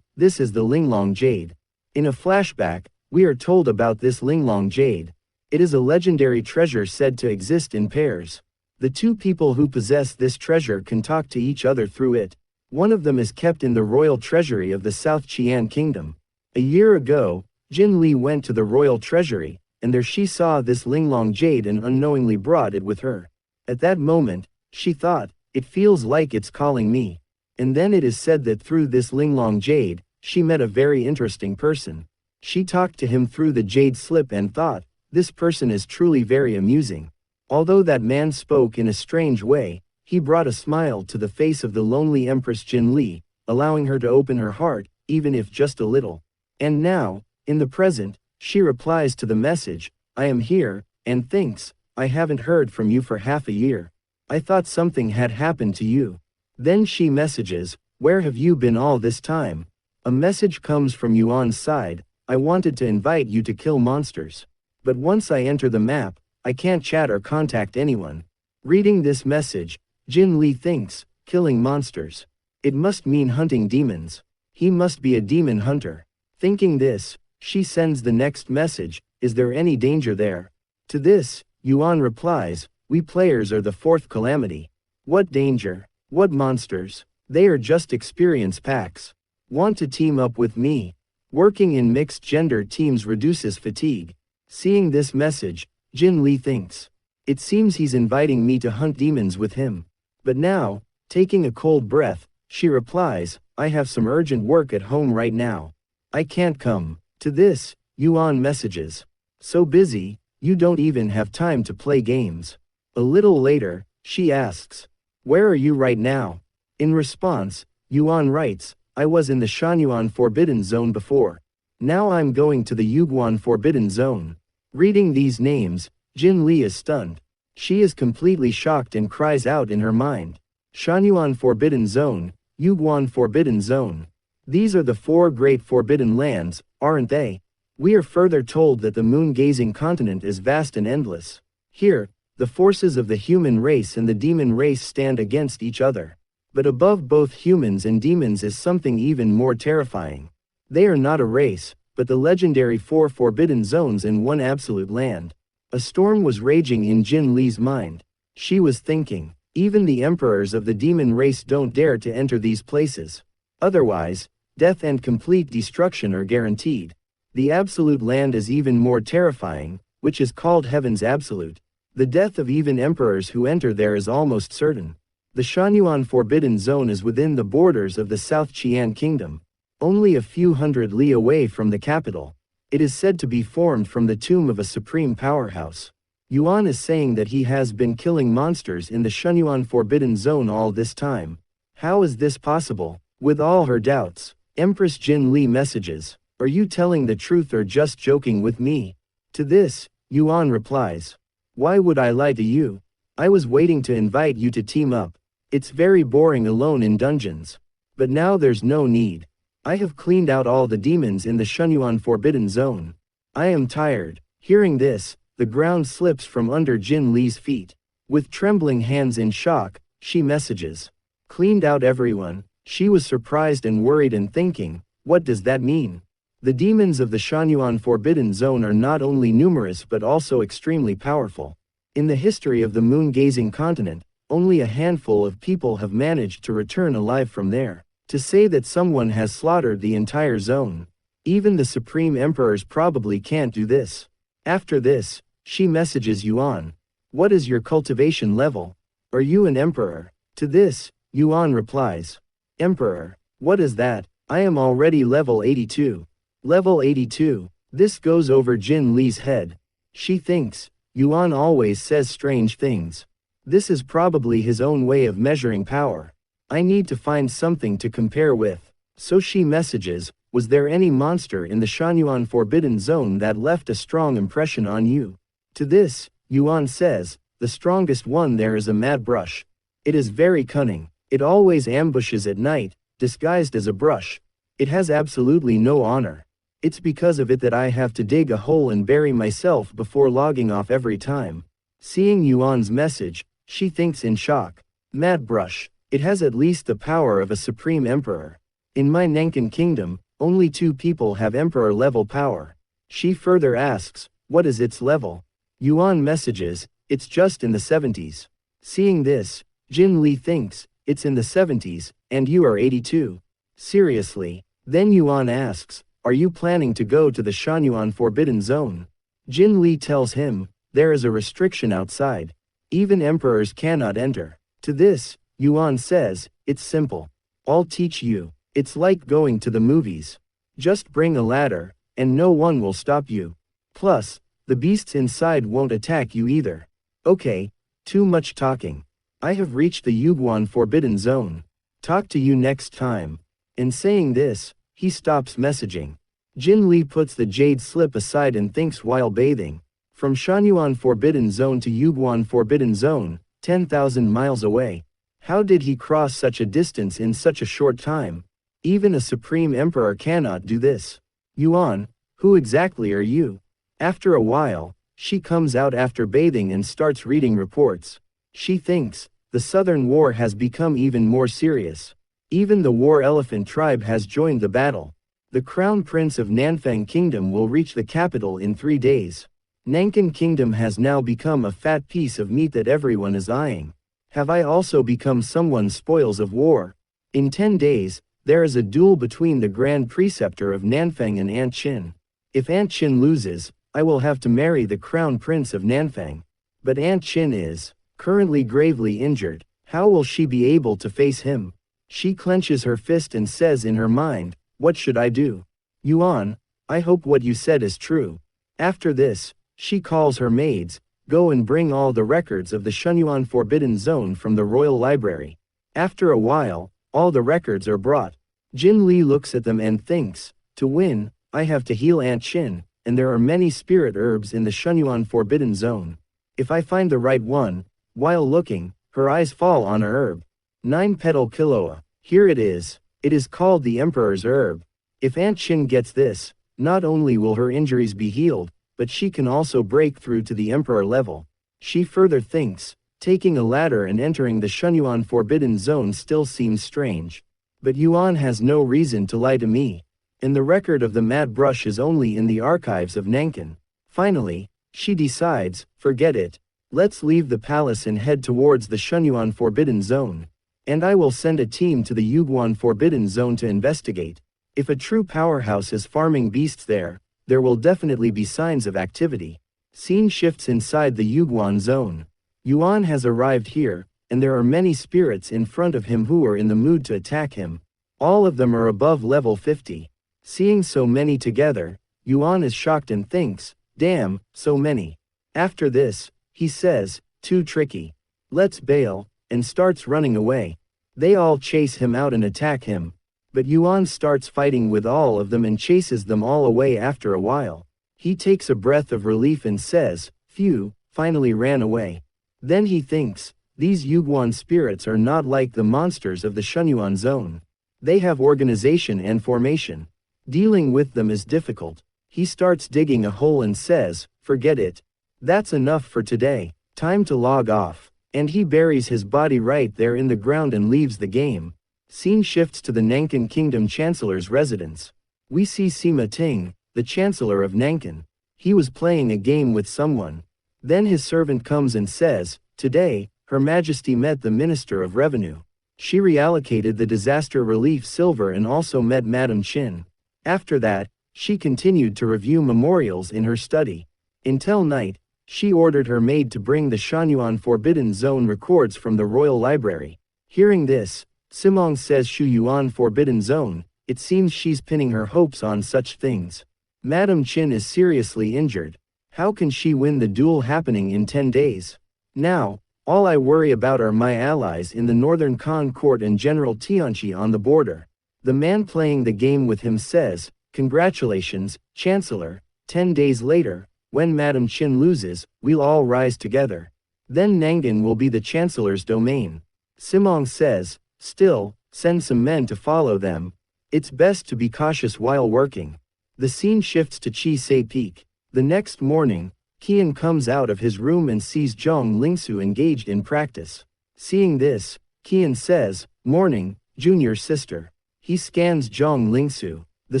this is the Linglong Jade. In a flashback, we are told about this Linglong Jade. It is a legendary treasure said to exist in pairs. The two people who possess this treasure can talk to each other through it. One of them is kept in the royal treasury of the South Qian Kingdom. A year ago, Jin Li went to the royal treasury, and there she saw this Linglong Jade and unknowingly brought it with her. At that moment, she thought, it feels like it's calling me. And then it is said that through this Linglong Jade, she met a very interesting person. She talked to him through the jade slip and thought, this person is truly very amusing. Although that man spoke in a strange way, he brought a smile to the face of the lonely Empress Jin Li, allowing her to open her heart, even if just a little. And now, in the present, she replies to the message, I am here, and thinks, I haven't heard from you for half a year. I thought something had happened to you. Then she messages, where have you been all this time? A message comes from Yuan's side, I wanted to invite you to kill monsters. But once I enter the map, I can't chat or contact anyone. Reading this message, Jin Li thinks, killing monsters. It must mean hunting demons. He must be a demon hunter. Thinking this, she sends the next message, is there any danger there? To this, Yuan replies, we players are the fourth calamity. What danger? What monsters? They are just experience packs. Want to team up with me? Working in mixed gender teams reduces fatigue. Seeing this message, Jin Li thinks, it seems he's inviting me to hunt demons with him. But now, taking a cold breath, she replies, I have some urgent work at home right now. I can't come. To this, Yuan messages, so busy, you don't even have time to play games. A little later, she asks, where are you right now? In response, Yuan writes, I was in the Shanyuan Forbidden Zone before. Now I'm going to the Yuguan Forbidden Zone. Reading these names, Jin Li is stunned. She is completely shocked and cries out in her mind. Shanyuan Forbidden Zone, Yuguan Forbidden Zone. These are the four great forbidden lands, aren't they? We are further told that the moon-gazing continent is vast and endless. Here, the forces of the human race and the demon race stand against each other. But above both humans and demons is something even more terrifying. They are not a race, but the legendary four forbidden zones in one absolute land. A storm was raging in Jin Li's mind. She was thinking, even the emperors of the demon race don't dare to enter these places. Otherwise, death and complete destruction are guaranteed. The absolute land is even more terrifying, which is called Heaven's Absolute. The death of even emperors who enter there is almost certain. The Shanyuan Forbidden Zone is within the borders of the South Qian Kingdom, only a few hundred li away from the capital. It is said to be formed from the tomb of a supreme powerhouse. Yuan is saying that he has been killing monsters in the Shanyuan Forbidden Zone all this time. How is this possible? With all her doubts, Empress Jin Li messages, are you telling the truth or just joking with me? To this, Yuan replies, why would I lie to you? I was waiting to invite you to team up. It's very boring alone in dungeons. But now there's no need. I have cleaned out all the demons in the Shanyuan Forbidden Zone. I am tired. Hearing this, the ground slips from under Jin Li's feet. With trembling hands in shock, she messages, cleaned out everyone. She was surprised and worried and thinking, what does that mean? The demons of the Shanyuan Forbidden Zone are not only numerous but also extremely powerful. In the history of the moon-gazing continent, only a handful of people have managed to return alive from there. To say that someone has slaughtered the entire zone, even the supreme emperors probably can't do this. After this, she messages Yuan, what is your cultivation level? Are you an emperor? To this, Yuan replies, Emperor, what is that? I am already level 82. Level 82, this goes over Jin Li's head. She thinks, Yuan always says strange things. This is probably his own way of measuring power. I need to find something to compare with. So she messages, was there any monster in the Shanyuan Forbidden Zone that left a strong impression on you? To this, Yuan says, the strongest one there is a mad brush. It is very cunning. It always ambushes at night, disguised as a brush. It has absolutely no honor. It's because of it that I have to dig a hole and bury myself before logging off every time. Seeing Yuan's message, she thinks in shock. Mad brush. It has at least the power of a supreme emperor. In my Nankin kingdom, only 2 people have emperor-level power. She further asks, what is its level? Yuan messages, it's just in the 70s. Seeing this, Jin Li thinks, it's in the 70s, and you are 82. Seriously? Then Yuan asks, are you planning to go to the Shanyuan Forbidden Zone? Jin Li tells him, there is a restriction outside. Even emperors cannot enter. To this, Yuan says, it's simple. I'll teach you. It's like going to the movies. Just bring a ladder, and no one will stop you. Plus, the beasts inside won't attack you either. Okay, too much talking. I have reached the Yuguan Forbidden Zone. Talk to you next time. In saying this, he stops messaging. Jin Li puts the jade slip aside and thinks while bathing. From Shanyuan Forbidden Zone to Yuguan Forbidden Zone, 10,000 miles away. How did he cross such a distance in such a short time? Even a supreme emperor cannot do this. Yuan, who exactly are you? After a while, she comes out after bathing and starts reading reports. She thinks, the Southern War has become even more serious. Even the War Elephant tribe has joined the battle. The Crown Prince of Nanfang Kingdom will reach the capital in 3 days. Nankin Kingdom has now become a fat piece of meat that everyone is eyeing. Have I also become someone's spoils of war? In 10 days, there is a duel between the Grand Preceptor of Nanfang and Aunt Chin. If Aunt Chin loses, I will have to marry the Crown Prince of Nanfang. But Aunt Chin is currently gravely injured. How will she be able to face him? She clenches her fist and says in her mind, what should I do? Yuan, I hope what you said is true. After this, she calls her maids, go and bring all the records of the Shenyuan Forbidden Zone from the Royal Library. After a while, all the records are brought. Jin Li looks at them and thinks, to win, I have to heal Aunt Chin, and there are many spirit herbs in the Shenyuan Forbidden Zone. If I find the right one, while looking, her eyes fall on a herb. 9-petal kiloa. Here it is. It is called the Emperor's Herb. If Aunt Chin gets this, not only will her injuries be healed, but she can also break through to the Emperor level. She further thinks, taking a ladder and entering the Shenyuan Forbidden Zone still seems strange. But Yuan has no reason to lie to me. And the record of the mad brush is only in the archives of Nankin. Finally, she decides, forget it. Let's leave the palace and head towards the Shenyuan Forbidden Zone. And I will send a team to the Yuguan Forbidden Zone to investigate. If a true powerhouse is farming beasts there will definitely be signs of activity. Scene shifts inside the Yuguan Zone. Yuan has arrived here, and there are many spirits in front of him who are in the mood to attack him. All of them are above level 50. Seeing so many together, Yuan is shocked and thinks, damn, so many. After this, he says, too tricky. Let's bail, and starts running away. They all chase him out and attack him. But Yuan starts fighting with all of them and chases them all away after a while. He takes a breath of relief and says, phew, finally ran away. Then he thinks, these Yuguan spirits are not like the monsters of the Shenyuan Zone. They have organization and formation. Dealing with them is difficult. He starts digging a hole and says, forget it. That's enough for today. Time to log off. And he buries his body right there in the ground and leaves the game. Scene shifts to the Nankin Kingdom Chancellor's residence. We see Sima Ting, the Chancellor of Nankin. He was playing a game with someone. Then his servant comes and says, today, Her Majesty met the Minister of Revenue. She reallocated the disaster relief silver and also met Madam Chin. After that, she continued to review memorials in her study. Until night, she ordered her maid to bring the Shenyuan Forbidden Zone records from the Royal Library. Hearing this, Simong says Shuyuan Forbidden Zone, it seems she's pinning her hopes on such things. Madam Chin is seriously injured. How can she win the duel happening in 10 days? Now, all I worry about are my allies in the Northern Khan court and General Tianchi on the border. The man playing the game with him says, "Congratulations, Chancellor." 10 days later, when Madame Qin loses, we'll all rise together. Then Nangan will be the Chancellor's domain. Simong says, "Still, send some men to follow them. It's best to be cautious while working." The scene shifts to Chi Se Peak. The next morning, Qian comes out of his room and sees Zhang Lingsu engaged in practice. Seeing this, Qian says, "Morning, junior sister." He scans Zhang Lingsu. The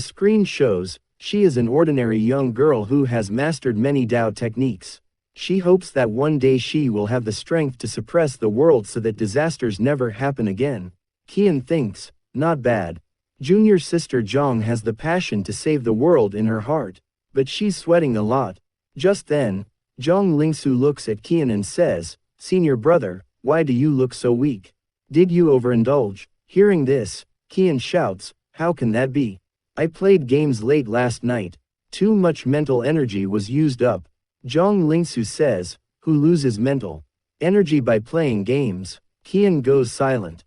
screen shows, she is an ordinary young girl who has mastered many Dao techniques. She hopes that one day she will have the strength to suppress the world so that disasters never happen again. Qian thinks, not bad. Junior sister Zhang has the passion to save the world in her heart. But she's sweating a lot. Just then, Zhang Lingsu looks at Qian and says, "Senior brother, why do you look so weak? Did you overindulge?" Hearing this, Qian shouts, "How can that be? I played games late last night. Too much mental energy was used up." Zhang Lingsu says, "Who loses mental energy by playing games?" Qian goes silent.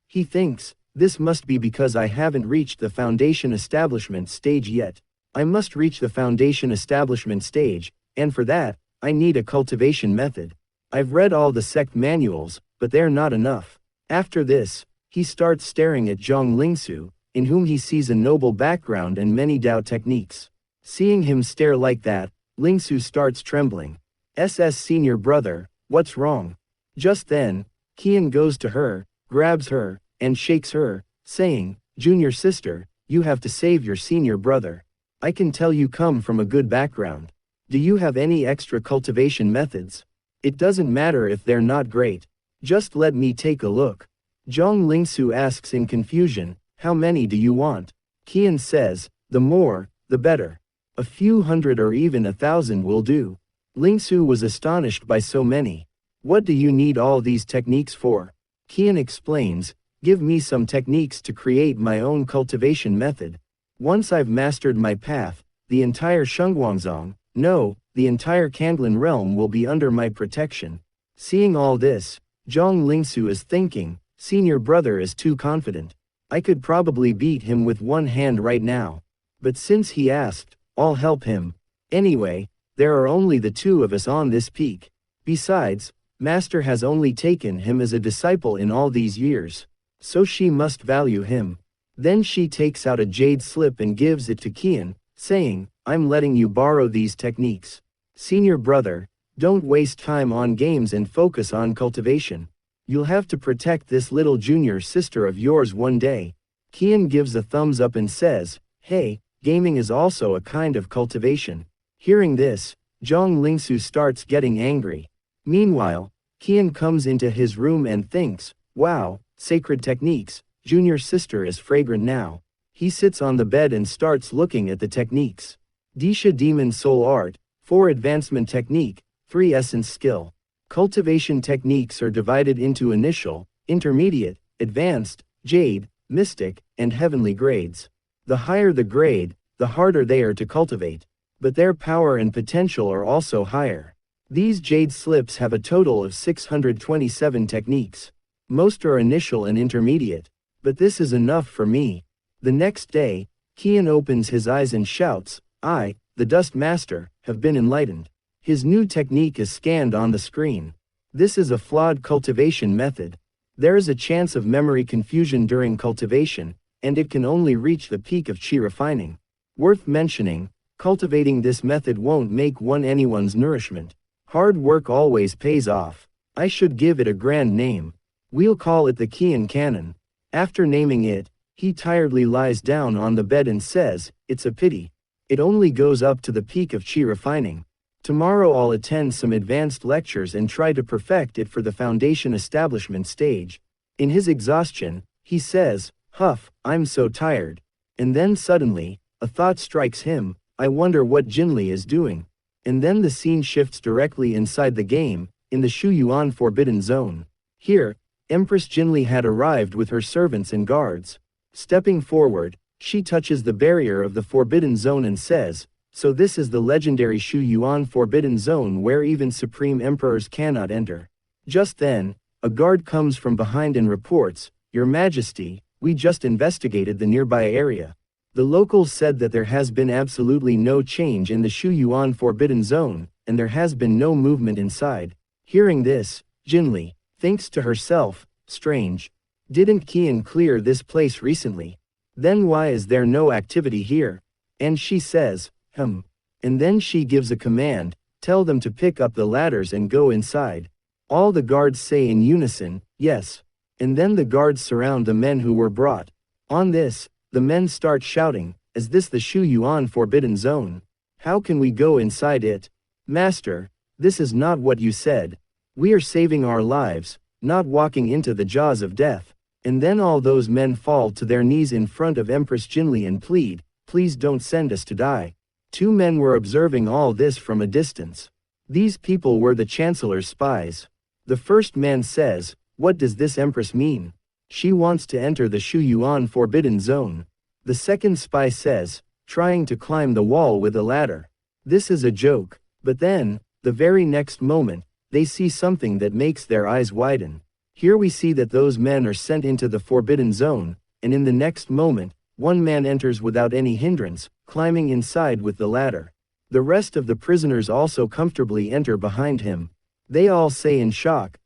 He thinks, this must be because I haven't reached the foundation establishment stage yet. I must reach the foundation establishment stage, and for that, I need a cultivation method. I've read all the sect manuals, but they're not enough. After this, he starts staring at Zhang Lingsu, in whom he sees a noble background and many Dao techniques. Seeing him stare like that, Lingsu starts trembling. Senior brother, what's wrong? Just then, Qian goes to her, grabs her, and shakes her, saying, "Junior sister, you have to save your senior brother. I can tell you come from a good background. Do you have any extra cultivation methods? It doesn't matter if they're not great. Just let me take a look." Zhang Lingsu asks in confusion, "How many do you want?" Qian says, "The more, the better. A few hundred or even 1,000 will do." Lingsu was astonished by so many. "What do you need all these techniques for?" Qian explains, "Give me some techniques to create my own cultivation method. Once I've mastered my path, the entire Shengguangzong, no, the entire Kanglan realm will be under my protection." Seeing all this, Zhang Lingsu is thinking, "Senior brother is too confident. I could probably beat him with one hand right now. But since he asked, I'll help him. Anyway, there are only the two of us on this peak. Besides, Master has only taken him as a disciple in all these years. So she must value him." Then she takes out a jade slip and gives it to Qian, saying, "I'm letting you borrow these techniques. Senior brother, don't waste time on games and focus on cultivation. You'll have to protect this little junior sister of yours one day." Qian gives a thumbs up and says, "Hey, gaming is also a kind of cultivation." Hearing this, Zhang Lingsu starts getting angry. Meanwhile, Qian comes into his room and thinks, "Wow, sacred techniques, junior sister is fragrant now." He sits on the bed and starts looking at the techniques. Disha Demon Soul Art, 4 Advancement Technique, 3 Essence Skill. Cultivation techniques are divided into initial, intermediate, advanced, jade, mystic, and heavenly grades. The higher the grade, the harder they are to cultivate. But their power and potential are also higher. These jade slips have a total of 627 techniques. Most are initial and intermediate. But this is enough for me. The next day, Qian opens his eyes and shouts, "I, the Dust Master, have been enlightened." His new technique is scanned on the screen. This is a flawed cultivation method. There is a chance of memory confusion during cultivation, and it can only reach the peak of qi refining. Worth mentioning, cultivating this method won't make one anyone's nourishment. Hard work always pays off. I should give it a grand name. We'll call it the Qian Cannon. After naming it, he tiredly lies down on the bed and says, "It's a pity. It only goes up to the peak of qi refining. Tomorrow I'll attend some advanced lectures and try to perfect it for the foundation establishment stage." In his exhaustion, he says, "Huff, I'm so tired." And then suddenly, a thought strikes him, "I wonder what Jinli is doing." And then the scene shifts directly inside the game, in the Shuyuan Forbidden Zone. Here, Empress Jinli had arrived with her servants and guards. Stepping forward, she touches the barrier of the Forbidden Zone and says, So this is the legendary Shu Yuan Forbidden Zone where even supreme emperors cannot enter. Just then, a guard comes from behind and reports, "Your Majesty, we just investigated the nearby area. The locals said that there has been absolutely no change in the Shu Yuan Forbidden Zone, and there has been no movement inside." Hearing this, Jinli thinks to herself, "Strange. Didn't Qian clear this place recently? Then why is there no activity here?" And she says, And then she gives a command, "Tell them to pick up the ladders and go inside." All the guards say in unison, "Yes." And then the guards surround the men who were brought. On this, the men start shouting, "Is this the Shu Yuan Forbidden Zone? How can we go inside it? Master, this is not what you said. We are saving our lives, not walking into the jaws of death." And then all those men fall to their knees in front of Empress Jinli and plead, "Please don't send us to die." 2 men were observing all this from a distance. These people were the Chancellor's spies. The first man says, "What does this Empress mean? She wants to enter the Shu Yuan Forbidden Zone." The second spy says, "Trying to climb the wall with a ladder. This is a joke." But then, the very next moment, they see something that makes their eyes widen. Here we see that those men are sent into the Forbidden Zone, and in the next moment, one man enters without any hindrance, climbing inside with the ladder. The rest of the prisoners also comfortably enter behind him. They all say in shock,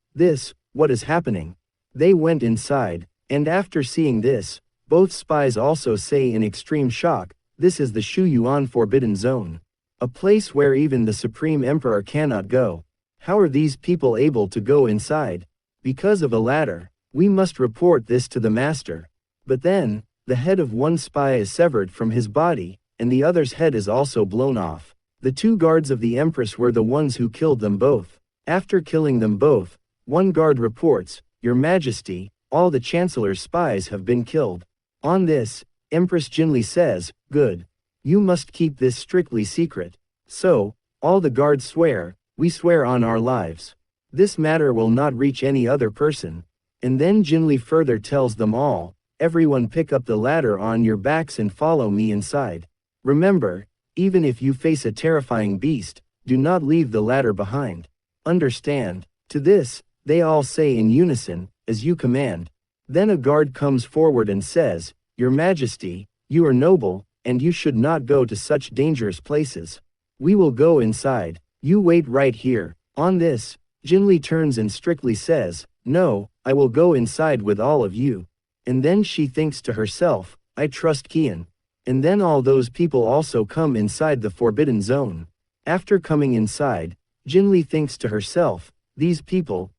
What is happening?" They went inside, and after seeing this, both spies also say in extreme shock, "This is the Shu Yuan Forbidden Zone. A place where even the Supreme Emperor cannot go. How are these people able to go inside? Because of a ladder. We must report this to the master." But then, the head of one spy is severed from his body, and the other's head is also blown off. The 2 guards of the Empress were the ones who killed them both. After killing them both, one guard reports, "Your Majesty, all the Chancellor's spies have been killed." On this, Empress Jinli says, "Good. You must keep this strictly secret." So, all the guards swear, "We swear on our lives. This matter will not reach any other person." And then Jinli further tells them all, "Everyone pick up the ladder on your backs and follow me inside. Remember, even if you face a terrifying beast, do not leave the ladder behind. Understand?" To this, they all say in unison, "As you command." Then a guard comes forward and says, "Your Majesty, you are noble, and you should not go to such dangerous places. We will go inside. You wait right here." On this, Jinli turns and strictly says, "No, I will go inside with all of you." And then she thinks to herself, "I trust Qian." And then all those people also come inside the Forbidden Zone. After coming inside, Jinli thinks to herself, these people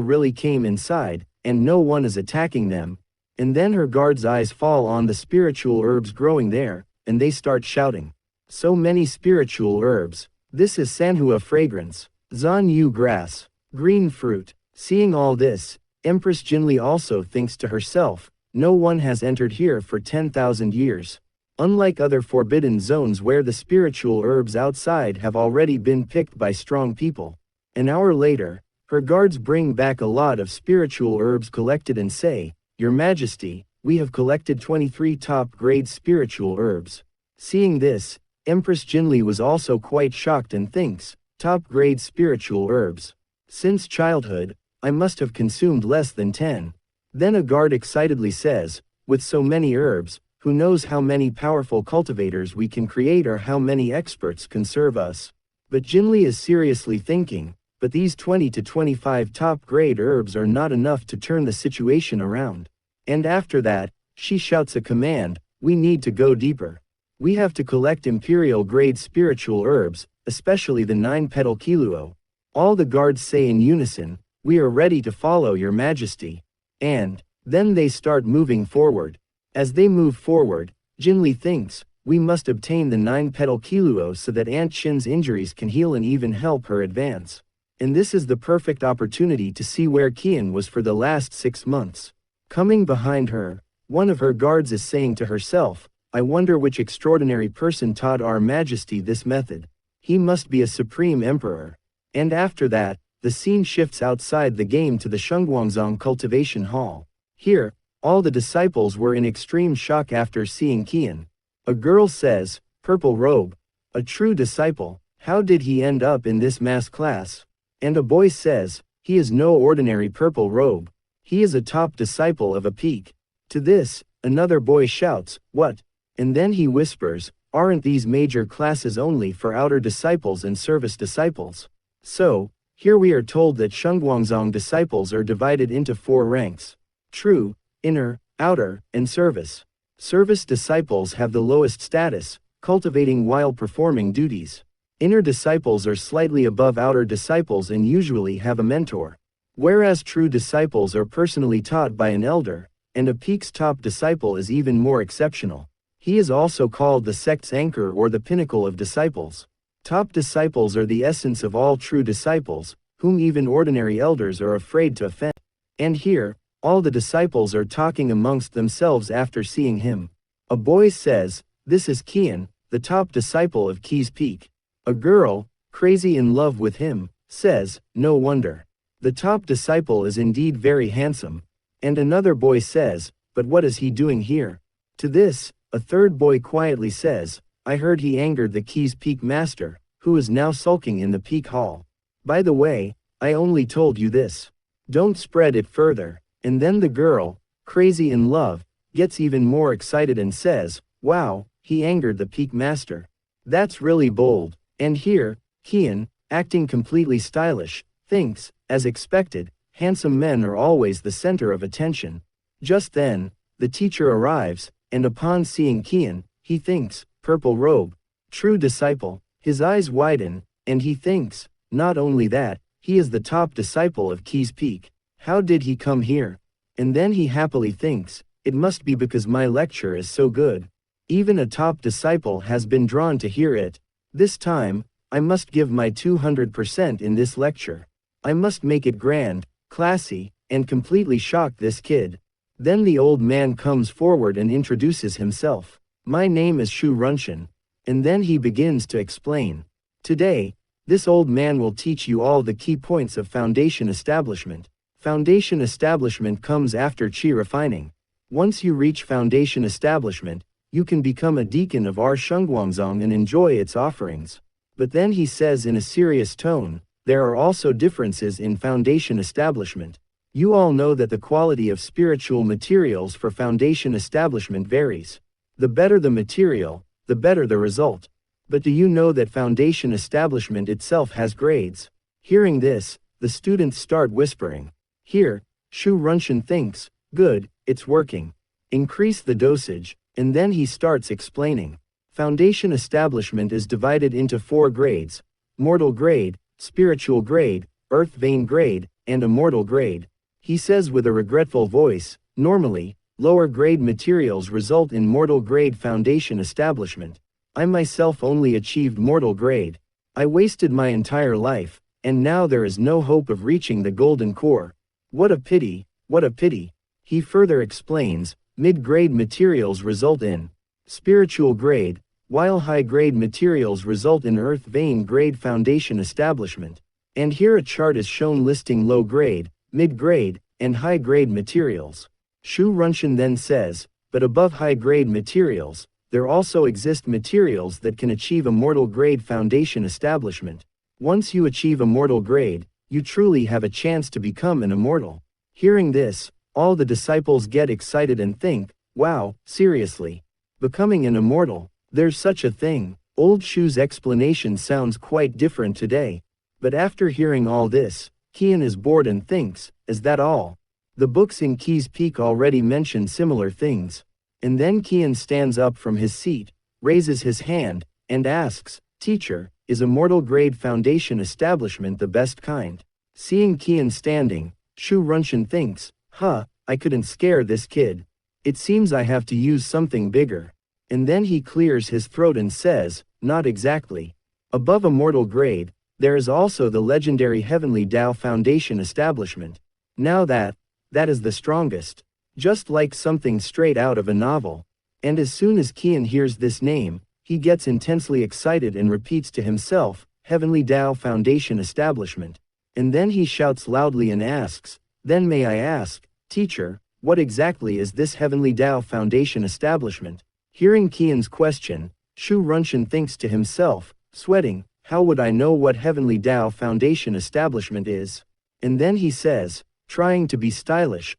really came inside, and no one is attacking them." And then her guard's eyes fall on the spiritual herbs growing there, and they start shouting, "So many spiritual herbs. This is Manhua fragrance, Zanyu grass, green fruit." Seeing all this, Empress Jinli also thinks to herself, "No one has entered here for 10,000 years. Unlike other forbidden zones where the spiritual herbs outside have already been picked by strong people." An hour later, her guards bring back a lot of spiritual herbs collected and say, "Your Majesty, we have collected 23 top-grade spiritual herbs." Seeing this, Empress Jinli was also quite shocked and thinks, "Top-grade spiritual herbs. Since childhood, I must have consumed less than 10. Then a guard excitedly says, "With so many herbs, who knows how many powerful cultivators we can create or how many experts can serve us?" But Jinli is seriously thinking, "But these 20 to 25 top-grade herbs are not enough to turn the situation around." And after that, she shouts a command, "We need to go deeper. We have to collect imperial-grade spiritual herbs, especially the 9-petal kiluo." All the guards say in unison, "We are ready to follow your Majesty." And then they start moving forward. As they move forward, Jinli thinks, "We must obtain the 9-petal kiluo so that Aunt Shin's injuries can heal and even help her advance." And this is the perfect opportunity to see where Qian was for the last 6 months. Coming behind her, one of her guards is saying to herself, "I wonder which extraordinary person taught our Majesty this method. He must be a supreme emperor." And after that, the scene shifts outside the game to the Shengguangzong cultivation hall. Here, all the disciples were in extreme shock after seeing Qian. A girl says, "Purple robe. A true disciple, how did he end up in this mass class? And a boy says, he is no ordinary purple robe. He is a top disciple of a peak. To this, another boy shouts, what? And then he whispers, aren't these major classes only for outer disciples and service disciples? So, here we are told that Shengguangzong disciples are divided into 4 ranks. True, inner, outer, and service. Service disciples have the lowest status, cultivating while performing duties. Inner disciples are slightly above outer disciples and usually have a mentor. Whereas true disciples are personally taught by an elder, and a peak's top disciple is even more exceptional. He is also called the sect's anchor or the pinnacle of disciples. Top disciples are the essence of all true disciples, whom even ordinary elders are afraid to offend. And here, all the disciples are talking amongst themselves after seeing him. A boy says, this is Qian, the top disciple of Qi's peak. A girl, crazy in love with him, says, no wonder. The top disciple is indeed very handsome. And another boy says, but what is he doing here? To this, a third boy quietly says, I heard he angered the Qi's peak master, who is now sulking in the peak hall. By the way, I only told you this. Don't spread it further. And then the girl, crazy in love, gets even more excited and says, wow, he angered the peak master. That's really bold. And here, Qian, acting completely stylish, thinks, as expected, handsome men are always the center of attention. Just then, the teacher arrives, and upon seeing Qian, he thinks, purple robe. True disciple, his eyes widen, and he thinks, not only that, he is the top disciple of Qi's peak. How did he come here? And then he happily thinks, it must be because my lecture is so good. Even a top disciple has been drawn to hear it. This time, I must give my 200% in this lecture. I must make it grand, classy, and completely shock this kid. Then the old man comes forward and introduces himself. My name is Shu Runshan. And then he begins to explain. Today, this old man will teach you all the key points of foundation establishment. Foundation establishment comes after qi refining. Once you reach foundation establishment, you can become a deacon of our Shengguangzong and enjoy its offerings. But then he says in a serious tone, there are also differences in foundation establishment. You all know that the quality of spiritual materials for foundation establishment varies. The better the material, the better the result. But do you know that foundation establishment itself has grades? Hearing this, the students start whispering. Here, Shu Runshan thinks, good, it's working. Increase the dosage, and then he starts explaining. Foundation establishment is divided into 4 grades: mortal grade, spiritual grade, earth vein grade, and immortal grade. He says with a regretful voice, normally, lower grade materials result in mortal grade foundation establishment. I myself only achieved mortal grade. I wasted my entire life, and now there is no hope of reaching the golden core. What a pity, what a pity. He further explains, mid-grade materials result in spiritual grade, while high-grade materials result in earth vein grade foundation establishment. And here a chart is shown listing low-grade, mid-grade, and high-grade materials. Shu Runshan then says, but above high-grade materials, there also exist materials that can achieve immortal grade foundation establishment. Once you achieve immortal grade, you truly have a chance to become an immortal. Hearing this, all the disciples get excited and think, wow, seriously? Becoming an immortal, there's such a thing. Old Shu's explanation sounds quite different today. But after hearing all this, Qian is bored and thinks, is that all? The books in Qi's Peak already mention similar things. And then Qian stands up from his seat, raises his hand, and asks, teacher, is immortal grade foundation establishment the best kind? Seeing Qian standing, Shu Runshan thinks, I couldn't scare this kid. It seems I have to use something bigger. And then he clears his throat and says, not exactly. Above immortal grade, there is also the legendary Heavenly Tao Foundation establishment. Now that is the strongest. Just like something straight out of a novel. And as soon as Qian hears this name, he gets intensely excited and repeats to himself, Heavenly Tao Foundation establishment. And then he shouts loudly and asks, then may I ask, teacher, what exactly is this Heavenly Tao Foundation establishment? Hearing Qian's question, Shu Runshan thinks to himself, sweating, how would I know what Heavenly Tao Foundation establishment is? And then he says, trying to be stylish,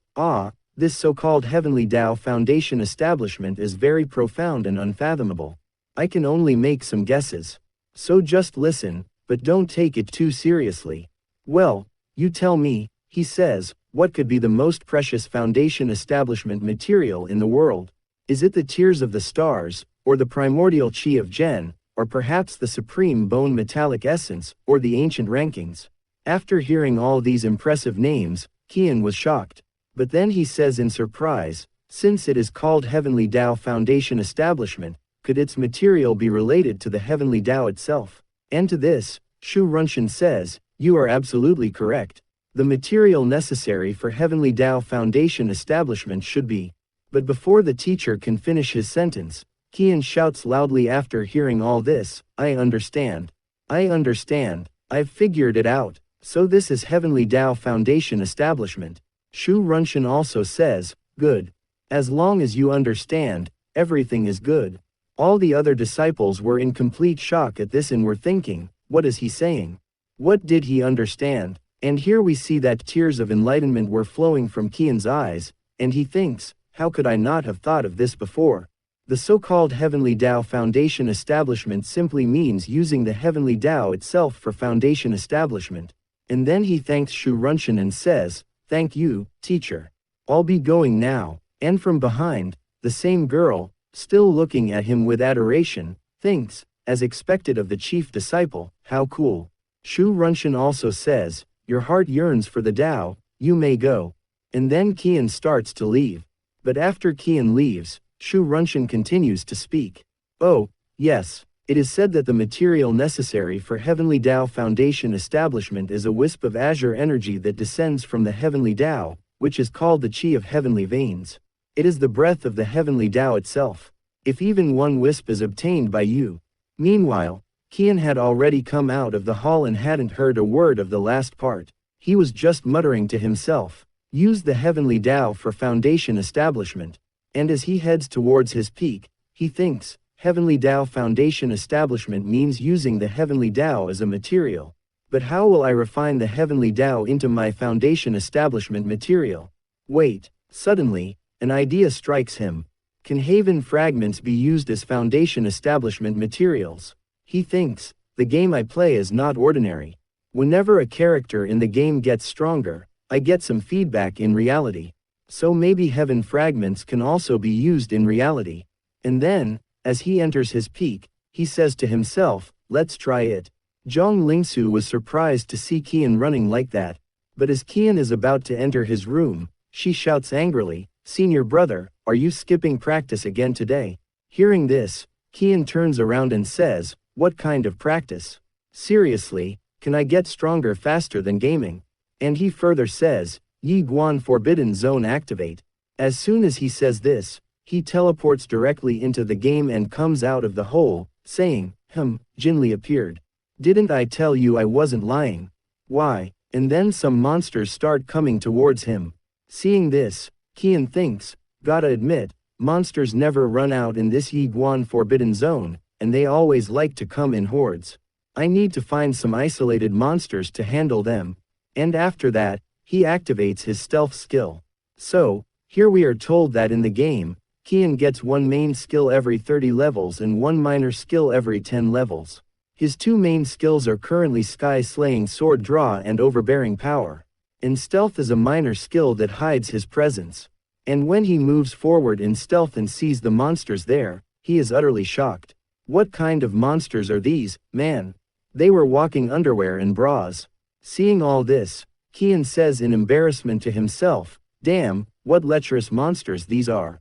this so-called Heavenly Tao Foundation establishment is very profound and unfathomable. I can only make some guesses. So just listen, but don't take it too seriously. Well, you tell me, he says, what could be the most precious foundation establishment material in the world? Is it the tears of the stars, or the primordial chi of Gen, or perhaps the supreme bone metallic essence, or the ancient rankings? After hearing all these impressive names, Qian was shocked. But then he says in surprise, since it is called Heavenly Tao Foundation Establishment, could its material be related to the Heavenly Tao itself? And to this, Shu Runshan says, you are absolutely correct. The material necessary for Heavenly Tao Foundation Establishment should be. But before the teacher can finish his sentence, Qian shouts loudly after hearing all this, I understand. I understand. I've figured it out. So this is Heavenly Tao Foundation Establishment. Shu Runshan also says, good. As long as you understand, everything is good. All the other disciples were in complete shock at this and were thinking, what is he saying? What did he understand? And here we see that tears of enlightenment were flowing from Qian's eyes, and he thinks, how could I not have thought of this before? The so-called Heavenly Tao Foundation Establishment simply means using the Heavenly Tao itself for foundation establishment. And then he thanks Shu Runshan and says, thank you, teacher. I'll be going now. And from behind, the same girl, still looking at him with adoration, thinks, as expected of the chief disciple, how cool. Shu Runshan also says, your heart yearns for the Tao, you may go. And then Qian starts to leave. But after Qian leaves, Shu Runshan continues to speak. Oh, yes. It is said that the material necessary for Heavenly Tao Foundation establishment is a wisp of azure energy that descends from the Heavenly Tao, which is called the Chi of Heavenly Veins. It is the breath of the Heavenly Tao itself. If even one wisp is obtained by you. Meanwhile, Qian had already come out of the hall and hadn't heard a word of the last part. He was just muttering to himself, use the Heavenly Tao for foundation establishment. And as he heads towards his peak, he thinks, Heavenly Tao Foundation Establishment means using the Heavenly Tao as a material. But how will I refine the Heavenly Tao into my foundation establishment material? Wait, suddenly, an idea strikes him. Can Haven fragments be used as foundation establishment materials? He thinks, the game I play is not ordinary. Whenever a character in the game gets stronger, I get some feedback in reality. So maybe Heaven fragments can also be used in reality. And then, as he enters his peak, he says to himself, let's try it. Zhang Lingsu was surprised to see Qian running like that. But as Qian is about to enter his room, she shouts angrily, senior brother, are you skipping practice again today? Hearing this, Qian turns around and says, what kind of practice? Seriously, can I get stronger faster than gaming? And he further says, Yi Guan Forbidden Zone activate. As soon as he says this, he teleports directly into the game and comes out of the hole, saying, Jinli appeared. Didn't I tell you I wasn't lying? Why? And then some monsters start coming towards him. Seeing this, Qian thinks, gotta admit, monsters never run out in this Yi Guan Forbidden Zone, and they always like to come in hordes. I need to find some isolated monsters to handle them. And after that, he activates his stealth skill. So, here we are told that in the game, Qian gets one main skill every 30 levels and one minor skill every 10 levels. His two main skills are currently Sky-Slaying Sword Draw and Overbearing Power. And Stealth is a minor skill that hides his presence. And when he moves forward in stealth and sees the monsters there, he is utterly shocked. What kind of monsters are these, man? They were walking underwear and bras. Seeing all this, Qian says in embarrassment to himself, damn, what lecherous monsters these are.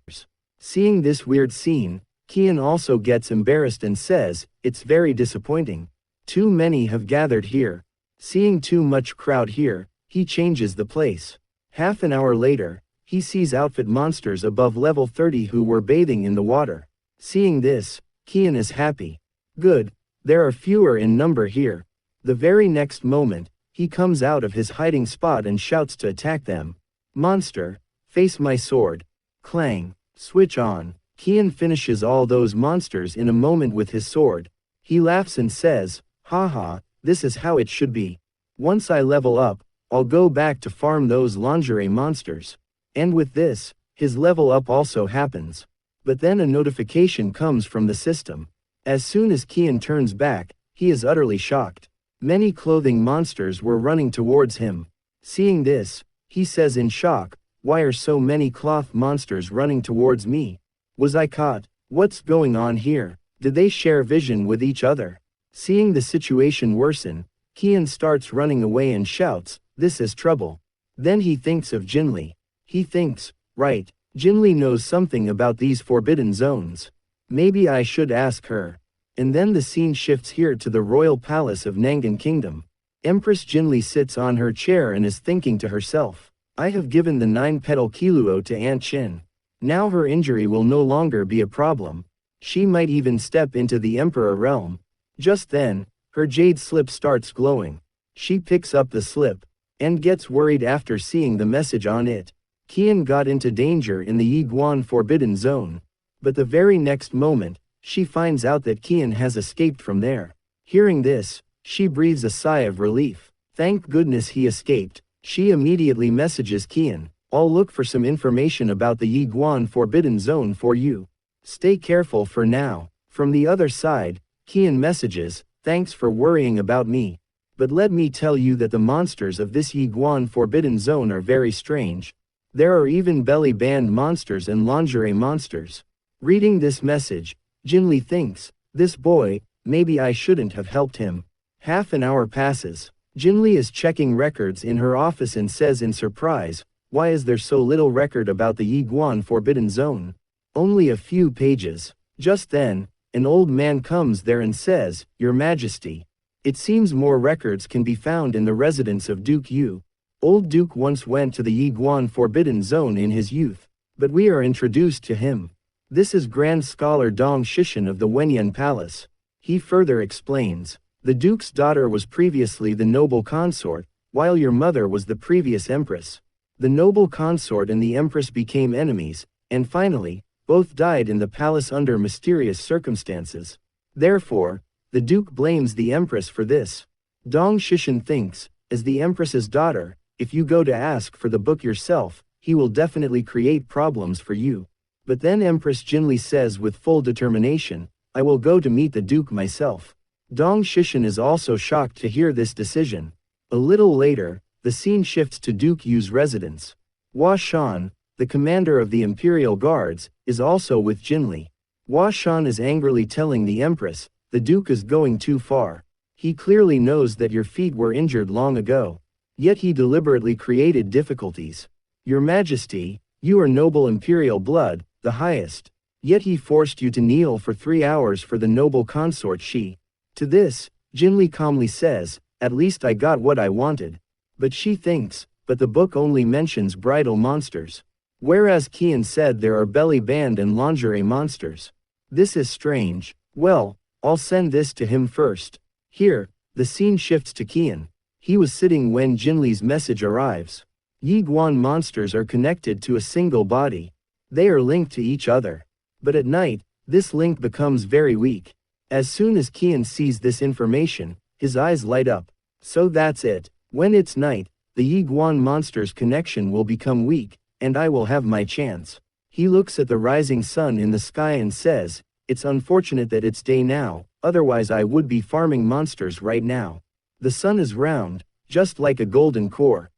Seeing this weird scene, Qian also gets embarrassed and says, it's very disappointing. Too many have gathered here. Seeing too much crowd here, he changes the place. Half an hour later, he sees outfit monsters above level 30 who were bathing in the water. Seeing this, Qian is happy. Good, there are fewer in number here. The very next moment, he comes out of his hiding spot and shouts to attack them. Monster, face my sword. Clang. Switch on. Kian finishes all those monsters in a moment with his sword. He laughs and says, haha, this is how it should be. Once I level up, I'll go back to farm those lingerie monsters. And with this, his level up also happens. But then a notification comes from the system. As soon as Kian turns back, he is utterly shocked. Many clothing monsters were running towards him. Seeing this, he says in shock, why are so many cloth monsters running towards me? Was I caught? What's going on here? Did they share vision with each other? Seeing the situation worsen, Kian starts running away and shouts, this is trouble. Then he thinks of Jinli. He thinks, right, Jinli knows something about these forbidden zones. Maybe I should ask her. And then the scene shifts here to the royal palace of Nangan Kingdom. Empress Jinli sits on her chair and is thinking to herself, I have given the 9-petal Kiluo to Aunt Chin. Now her injury will no longer be a problem. She might even step into the Emperor realm. Just then, her jade slip starts glowing. She picks up the slip, and gets worried after seeing the message on it. Kian got into danger in the Yiguan Forbidden Zone. But the very next moment, she finds out that Kian has escaped from there. Hearing this, she breathes a sigh of relief. Thank goodness he escaped. She immediately messages Kian, I'll look for some information about the Yiguan Forbidden Zone for you. Stay careful for now. From the other side, Kian messages, thanks for worrying about me. But let me tell you that the monsters of this Yiguan Forbidden Zone are very strange. There are even belly band monsters and lingerie monsters. Reading this message, Jinli thinks, this boy, maybe I shouldn't have helped him. Half an hour passes. Jinli is checking records in her office and says in surprise, why is there so little record about the Yiguan Forbidden Zone? Only a few pages. Just then, an old man comes there and says, Your Majesty. It seems more records can be found in the residence of Duke Yu. Old Duke once went to the Yiguan Forbidden Zone in his youth, but we are introduced to him. This is Grand Scholar Dong Shishan of the Wenyan Palace. He further explains, the Duke's daughter was previously the noble consort, while your mother was the previous empress. The noble consort and the empress became enemies, and finally, both died in the palace under mysterious circumstances. Therefore, the Duke blames the empress for this. Dong Shishan thinks, as the empress's daughter, if you go to ask for the book yourself, he will definitely create problems for you. But then Empress Jinli says with full determination, I will go to meet the Duke myself. Dong Shishan is also shocked to hear this decision. A little later, the scene shifts to Duke Yu's residence. Hua Shan, the commander of the Imperial Guards, is also with Jinli. Hua Shan is angrily telling the Empress, the Duke is going too far. He clearly knows that your feet were injured long ago. Yet he deliberately created difficulties. Your Majesty, you are noble imperial blood, the highest. Yet he forced you to kneel for 3 hours for the noble consort she. To this, Jinli calmly says, at least I got what I wanted. But she thinks, but the book only mentions bridal monsters. Whereas Kian said there are belly band and lingerie monsters. This is strange. Well, I'll send this to him first. Here, the scene shifts to Kian. He was sitting when Jinli's message arrives. Yiguan monsters are connected to a single body. They are linked to each other. But at night, this link becomes very weak. As soon as Kian sees this information, his eyes light up. So that's it. When it's night, the Yiguan monsters' connection will become weak, and I will have my chance. He looks at the rising sun in the sky and says, it's unfortunate that it's day now, otherwise I would be farming monsters right now. The sun is round, just like a golden core.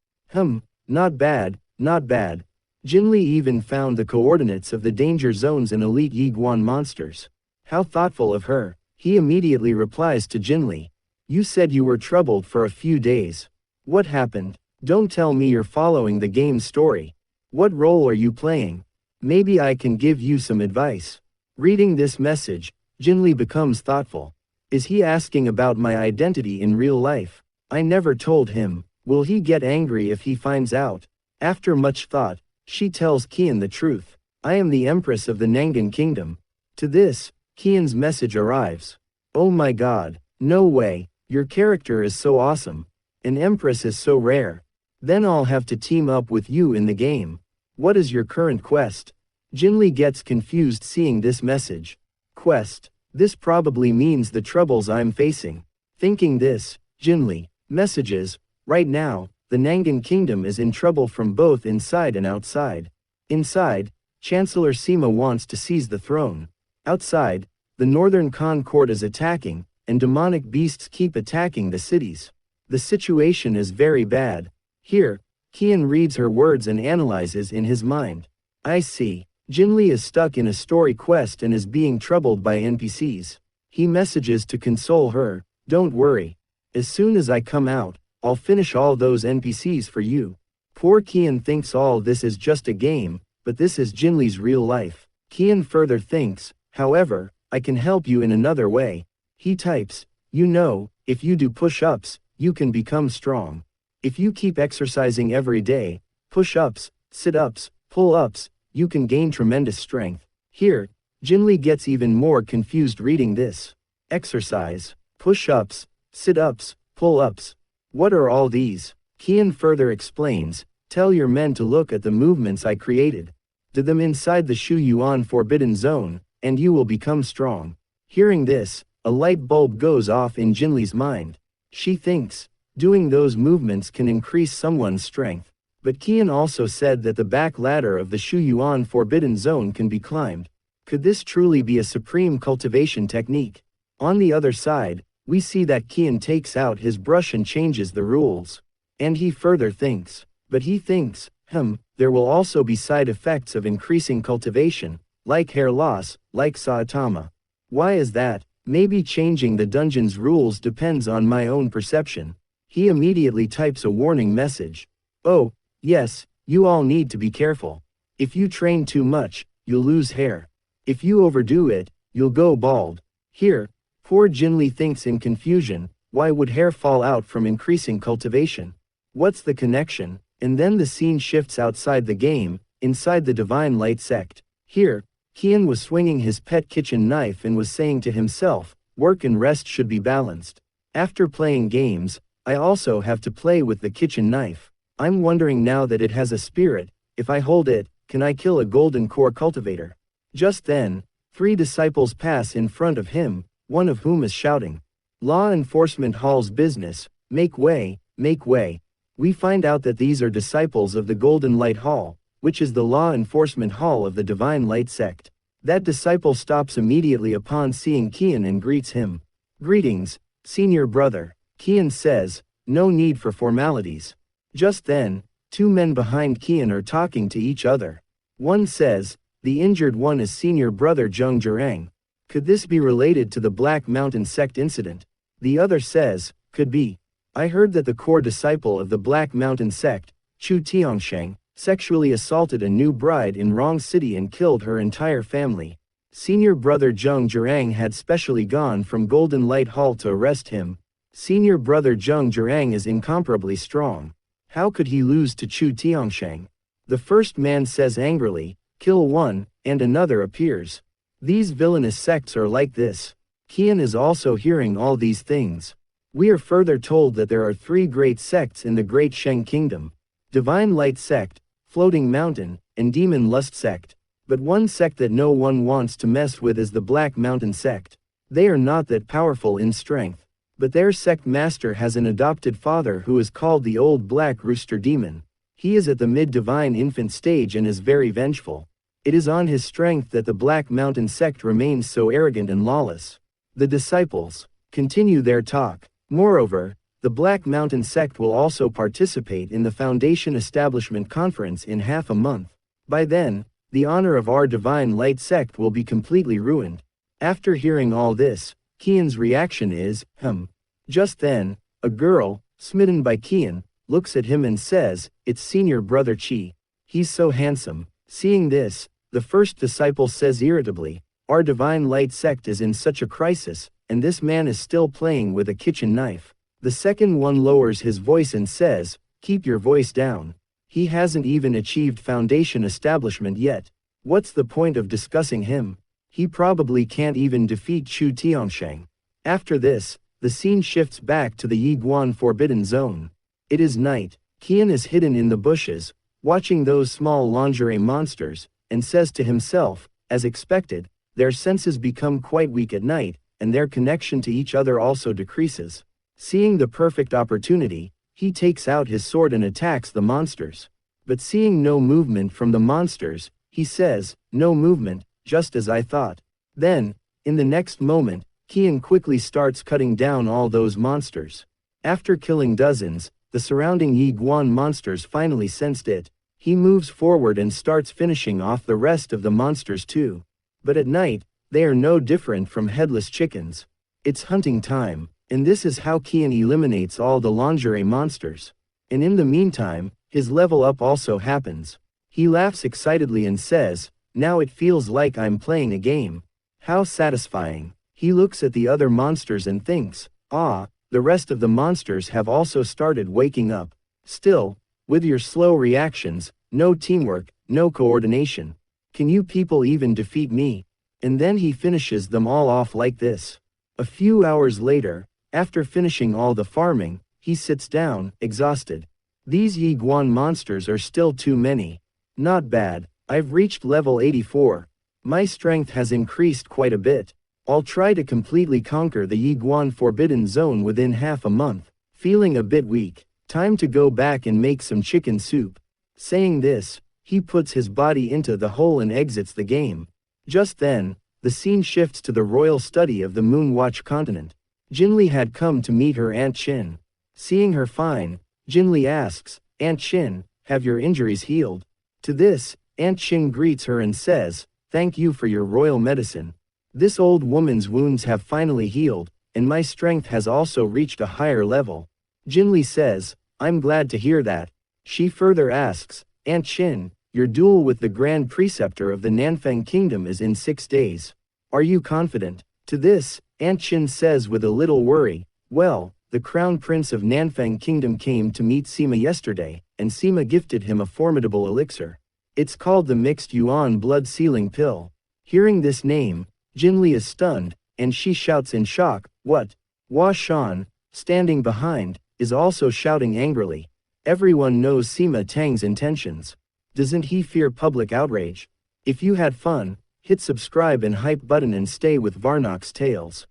Not bad, not bad. Jinli even found the coordinates of the danger zones and elite Yiguan monsters. How thoughtful of her. He immediately replies to Jinli. You said you were troubled for a few days. What happened? Don't tell me you're following the game's story. What role are you playing? Maybe I can give you some advice. Reading this message, Jinli becomes thoughtful. Is he asking about my identity in real life? I never told him. Will he get angry if he finds out? After much thought, she tells Kian the truth. I am the Empress of the Nangan Kingdom. To this, Kian's message arrives. Oh my god, no way, your character is so awesome. An Empress is so rare. Then I'll have to team up with you in the game. What is your current quest? Jinli gets confused seeing this message. Quest. This probably means the troubles I'm facing. Thinking this, Jinli. Messages. Right now, the Nangan kingdom is in trouble from both inside and outside. Inside, Chancellor Sima wants to seize the throne. Outside, the northern Khan court is attacking, and demonic beasts keep attacking the cities. The situation is very bad. Here, Qian reads her words and analyzes in his mind. I see. Jinli is stuck in a story quest and is being troubled by NPCs. He messages to console her, don't worry. As soon as I come out, I'll finish all those NPCs for you. Poor Qian thinks all this is just a game, but this is Jinli's real life. Qian further thinks, however, I can help you in another way. He types, you know, if you do push-ups, you can become strong. If you keep exercising every day, push-ups, sit-ups, pull-ups, you can gain tremendous strength. Here, Jinli gets even more confused reading this. Exercise, push-ups, sit-ups, pull-ups. What are all these? Qian further explains, tell your men to look at the movements I created. Do them inside the Shu Yuan Forbidden Zone, and you will become strong. Hearing this, a light bulb goes off in Jinli's mind. She thinks, doing those movements can increase someone's strength. But Qian also said that the back ladder of the Shu Yuan Forbidden Zone can be climbed. Could this truly be a supreme cultivation technique? On the other side, we see that Qian takes out his brush and changes the rules. And he further thinks, there will also be side effects of increasing cultivation, like hair loss, like Saitama. Why is that? Maybe changing the dungeon's rules depends on my own perception. He immediately types a warning message. Oh, yes, you all need to be careful. If you train too much, you'll lose hair. If you overdo it, you'll go bald. Here, poor Jinli thinks in confusion, why would hair fall out from increasing cultivation? What's the connection? And then the scene shifts outside the game, inside the Divine Light sect. Here, Qian was swinging his pet kitchen knife and was saying to himself, work and rest should be balanced. After playing games, I also have to play with the kitchen knife. I'm wondering now that it has a spirit, if I hold it, can I kill a golden core cultivator? Just then, 3 disciples pass in front of him, one of whom is shouting, Law Enforcement Hall's business, make way, make way. We find out that these are disciples of the Golden Light Hall, which is the law enforcement hall of the Divine Light sect. That disciple stops immediately upon seeing Qian and greets him. Greetings, senior brother. Qian says, no need for formalities. Just then, 2 men behind Qian are talking to each other. One says, the injured one is senior brother Zheng Zhurang. Could this be related to the Black Mountain sect incident? The other says, could be. I heard that the core disciple of the Black Mountain sect, Chu Tiangsheng, sexually assaulted a new bride in Wrong City and killed her entire family. Senior brother Zheng Zhurang had specially gone from Golden Light Hall to arrest him. Senior brother Zheng Zhurang is incomparably strong. How could he lose to Chu Tiangsheng? The first man says angrily, kill one, and another appears. These villainous sects are like this. Qian is also hearing all these things. We are further told that there are 3 great sects in the Great Sheng Kingdom. Divine Light Sect, Floating Mountain, and Demon Lust Sect. But one sect that no one wants to mess with is the Black Mountain Sect. They are not that powerful in strength. But their sect master has an adopted father who is called the Old Black Rooster Demon. He is at the mid-divine infant stage and is very vengeful. It is on his strength that the Black Mountain Sect remains so arrogant and lawless. The disciples continue their talk. Moreover, the Black Mountain Sect will also participate in the Foundation Establishment Conference in half a month. By then, the honor of our Divine Light Sect will be completely ruined. After hearing all this, Qian's reaction is, Just then, a girl, smitten by Qian, looks at him and says, it's senior brother Qi. He's so handsome. Seeing this, the first disciple says irritably, our Divine Light Sect is in such a crisis, and this man is still playing with a kitchen knife. The second one lowers his voice and says, keep your voice down. He hasn't even achieved foundation establishment yet. What's the point of discussing him? He probably can't even defeat Chu Tiangsheng. After this, the scene shifts back to the Yiguan Forbidden Zone. It is night. Qian is hidden in the bushes, watching those small lingerie monsters, and says to himself, as expected, their senses become quite weak at night, and their connection to each other also decreases. Seeing the perfect opportunity, he takes out his sword and attacks the monsters. But seeing no movement from the monsters, he says, "No movement, just as I thought." Then, in the next moment, Kian quickly starts cutting down all those monsters. After killing dozens, the surrounding Yi Guan monsters finally sensed it. He moves forward and starts finishing off the rest of the monsters too. But at night, they are no different from headless chickens. It's hunting time, and this is how Kian eliminates all the lingerie monsters. And in the meantime, his level up also happens. He laughs excitedly and says, "Now it feels like I'm playing a game. How satisfying." He looks at the other monsters and thinks, "Ah, the rest of the monsters have also started waking up. Still, with your slow reactions, no teamwork, no coordination. Can you people even defeat me?" And then he finishes them all off like this. A few hours later, after finishing all the farming, he sits down, exhausted. These Yi Guan monsters are still too many. Not bad, I've reached level 84. My strength has increased quite a bit. I'll try to completely conquer the Yi Guan Forbidden Zone within half a month. Feeling a bit weak, time to go back and make some chicken soup. Saying this, he puts his body into the hole and exits the game. Just then, the scene shifts to the royal study of the Moonwatch continent. Jinli had come to meet her Aunt Chin. Seeing her fine, Jinli asks, "Aunt Chin, have your injuries healed?" To this, Aunt Chin greets her and says, "Thank you for your royal medicine. This old woman's wounds have finally healed, and my strength has also reached a higher level." Jinli says, "I'm glad to hear that." She further asks, "Aunt Chin, your duel with the Grand Preceptor of the Nanfeng Kingdom is in 6 days. Are you confident?" To this, Aunt Chin says with a little worry, "Well, the Crown Prince of Nanfeng Kingdom came to meet Sima yesterday, and Sima gifted him a formidable elixir. It's called the Mixed Yuan Blood Sealing Pill." Hearing this name, Jinli is stunned, and she shouts in shock, "What?" Hua Shan, standing behind, is also shouting angrily. Everyone knows Sima Tang's intentions. Doesn't he fear public outrage? If you had fun, hit subscribe and hype button and stay with VarnoxTales.